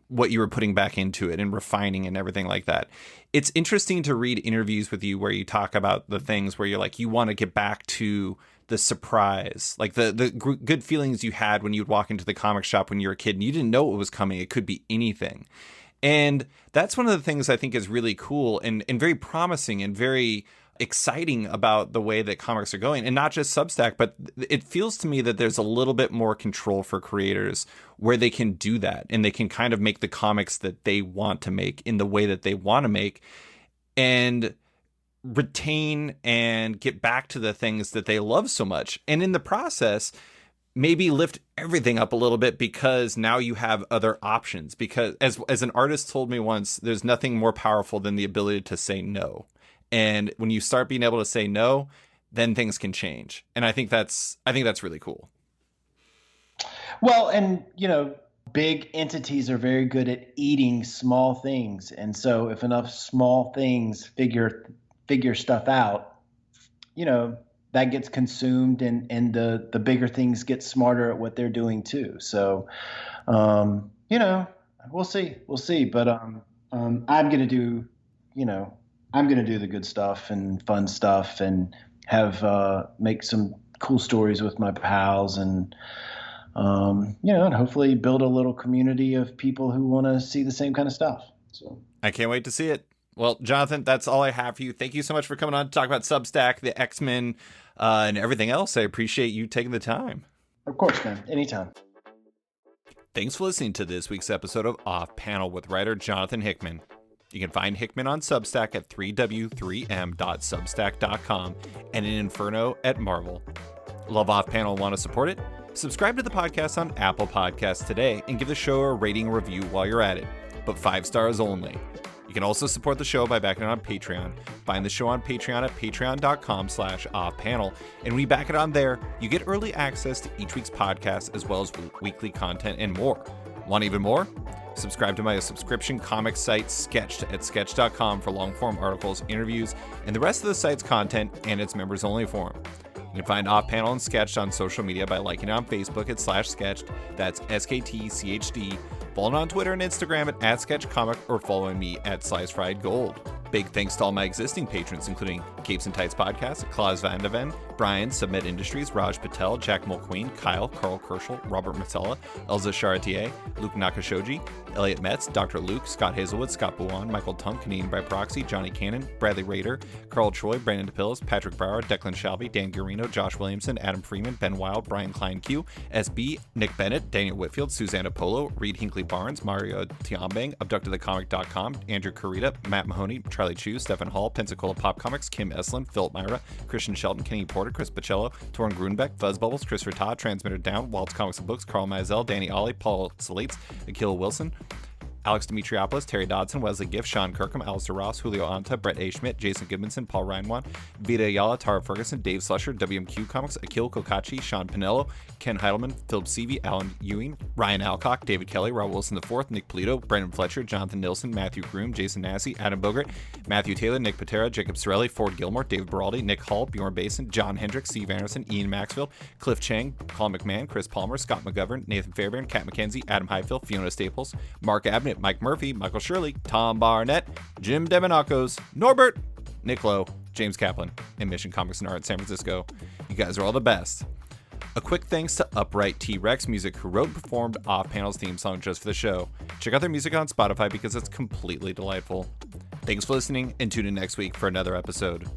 what you were putting back into it and refining and everything like that. It's interesting to read interviews with you where you talk about the things where you're like, you want to get back to the surprise, like the good feelings you had when you'd walk into the comic shop when you were a kid and you didn't know what was coming. It could be anything. And that's one of the things I think is really cool and very promising and very exciting about the way that comics are going, and not just Substack, but it feels to me that there's a little bit more control for creators where they can do that and they can kind of make the comics that they want to make in the way that they want to make and retain and get back to the things that they love so much. And in the process, maybe lift everything up a little bit because now you have other options. Because as an artist told me once, there's nothing more powerful than the ability to say no. And when you start being able to say no, then things can change. And I think that's really cool. Well, and big entities are very good at eating small things. And so if enough small things figure stuff out, that gets consumed and the bigger things get smarter at what they're doing too. So, we'll see. But I'm going to do, I'm going to do the good stuff and fun stuff and have make some cool stories with my pals and, and hopefully build a little community of people who want to see the same kind of stuff. So I can't wait to see it. Well, Jonathan, that's all I have for you. Thank you so much for coming on to talk about Substack, the X-Men, and everything else. I appreciate you taking the time. Of course, man. Anytime. Thanks for listening to this week's episode of Off Panel with writer Jonathan Hickman. You can find Hickman on Substack at 3w3m.substack.com and in Inferno at Marvel. Love Off Panel and want to support it? Subscribe to the podcast on Apple Podcasts today and give the show a rating and review while you're at it, but 5 stars only. You can also support the show by backing it on Patreon. Find the show on Patreon at patreon.com/offpanel. And when you back it on there, you get early access to each week's podcast as well as weekly content and more. Want even more? Subscribe to my subscription comic site, Sketched, at sketch.com for long-form articles, interviews, and the rest of the site's content and its members-only forum. You can find Off Panel and Sketched on social media by liking it on Facebook at /Sketched. That's SKTCHD. Follow on Twitter and Instagram at @SketchComic or following me at SlicedFriedGold. Big thanks to all my existing patrons, including Capes and Tights Podcast, Klaus Van de Ven, Brian, Submit Industries, Raj Patel, Jack Mulqueen, Kyle, Carl Kerschel, Robert Matella, Elza Charretier, Luke Nakashoji, Elliot Metz, Dr. Luke, Scott Hazelwood, Scott Buwan, Michael Tunk, Canadian by Proxy, Johnny Cannon, Bradley Rader, Carl Troy, Brandon DePillis, Patrick Brower, Declan Shalvey, Dan Guarino, Josh Williamson, Adam Freeman, Ben Wild, Brian Klein Q, SB, Nick Bennett, Daniel Whitfield, Susanna Polo, Reed Hinkley Barnes, Mario Tiambang, AbductedTheComic.com, Andrew Carita, Matt Mahoney, Charlie Chu, Stefan Hall, Pensacola Pop Comics, Kim Eslin, Philip Myra, Christian Shelton, Kenny Porter, Chris Pacello, Torrin Grunbeck, Fuzz Bubbles, Christopher Todd, Transmitter Down, Waltz Comics and Books, Carl Mizell, Danny Ollie, Paul Salates, Akil Wilson, Alex Dimitriopoulos, Terry Dodson, Wesley Giff, Sean Kirkham, Alistair Ross, Julio Anta, Brett A. Schmidt, Jason Goodmanson, Paul Reinwan, Vita Ayala, Tara Ferguson, Dave Slusher, WMQ Comics, Akil Kokachi, Sean Pinello, Ken Heidelman, Philip Seavey, Alan Ewing, Ryan Alcock, David Kelly, Rob Wilson IV, Nick Polito, Brandon Fletcher, Jonathan Nilsson, Matthew Groom, Jason Nassie, Adam Bogert, Matthew Taylor, Nick Patera, Jacob Sorelli, Ford Gilmore, David Baraldi, Nick Hall, Bjorn Basin, John Hendricks, Steve Anderson, Ian Maxfield, Cliff Chang, Colin McMahon, Chris Palmer, Scott McGovern, Nathan Fairbairn, Kat McKenzie, Adam Highfield, Fiona Staples, Mark Abnett, Elliott, Mike Murphy, Michael Shirley, Tom Barnett, Jim Demonakos, Norbert, Nick Lowe, James Kaplan, and Mission Comics and Art San Francisco. You guys are all the best. A quick thanks to Upright T-Rex Music, who wrote and performed Off Panel's theme song just for the show. Check out their music on Spotify because it's completely delightful. Thanks for listening, and tune in next week for another episode.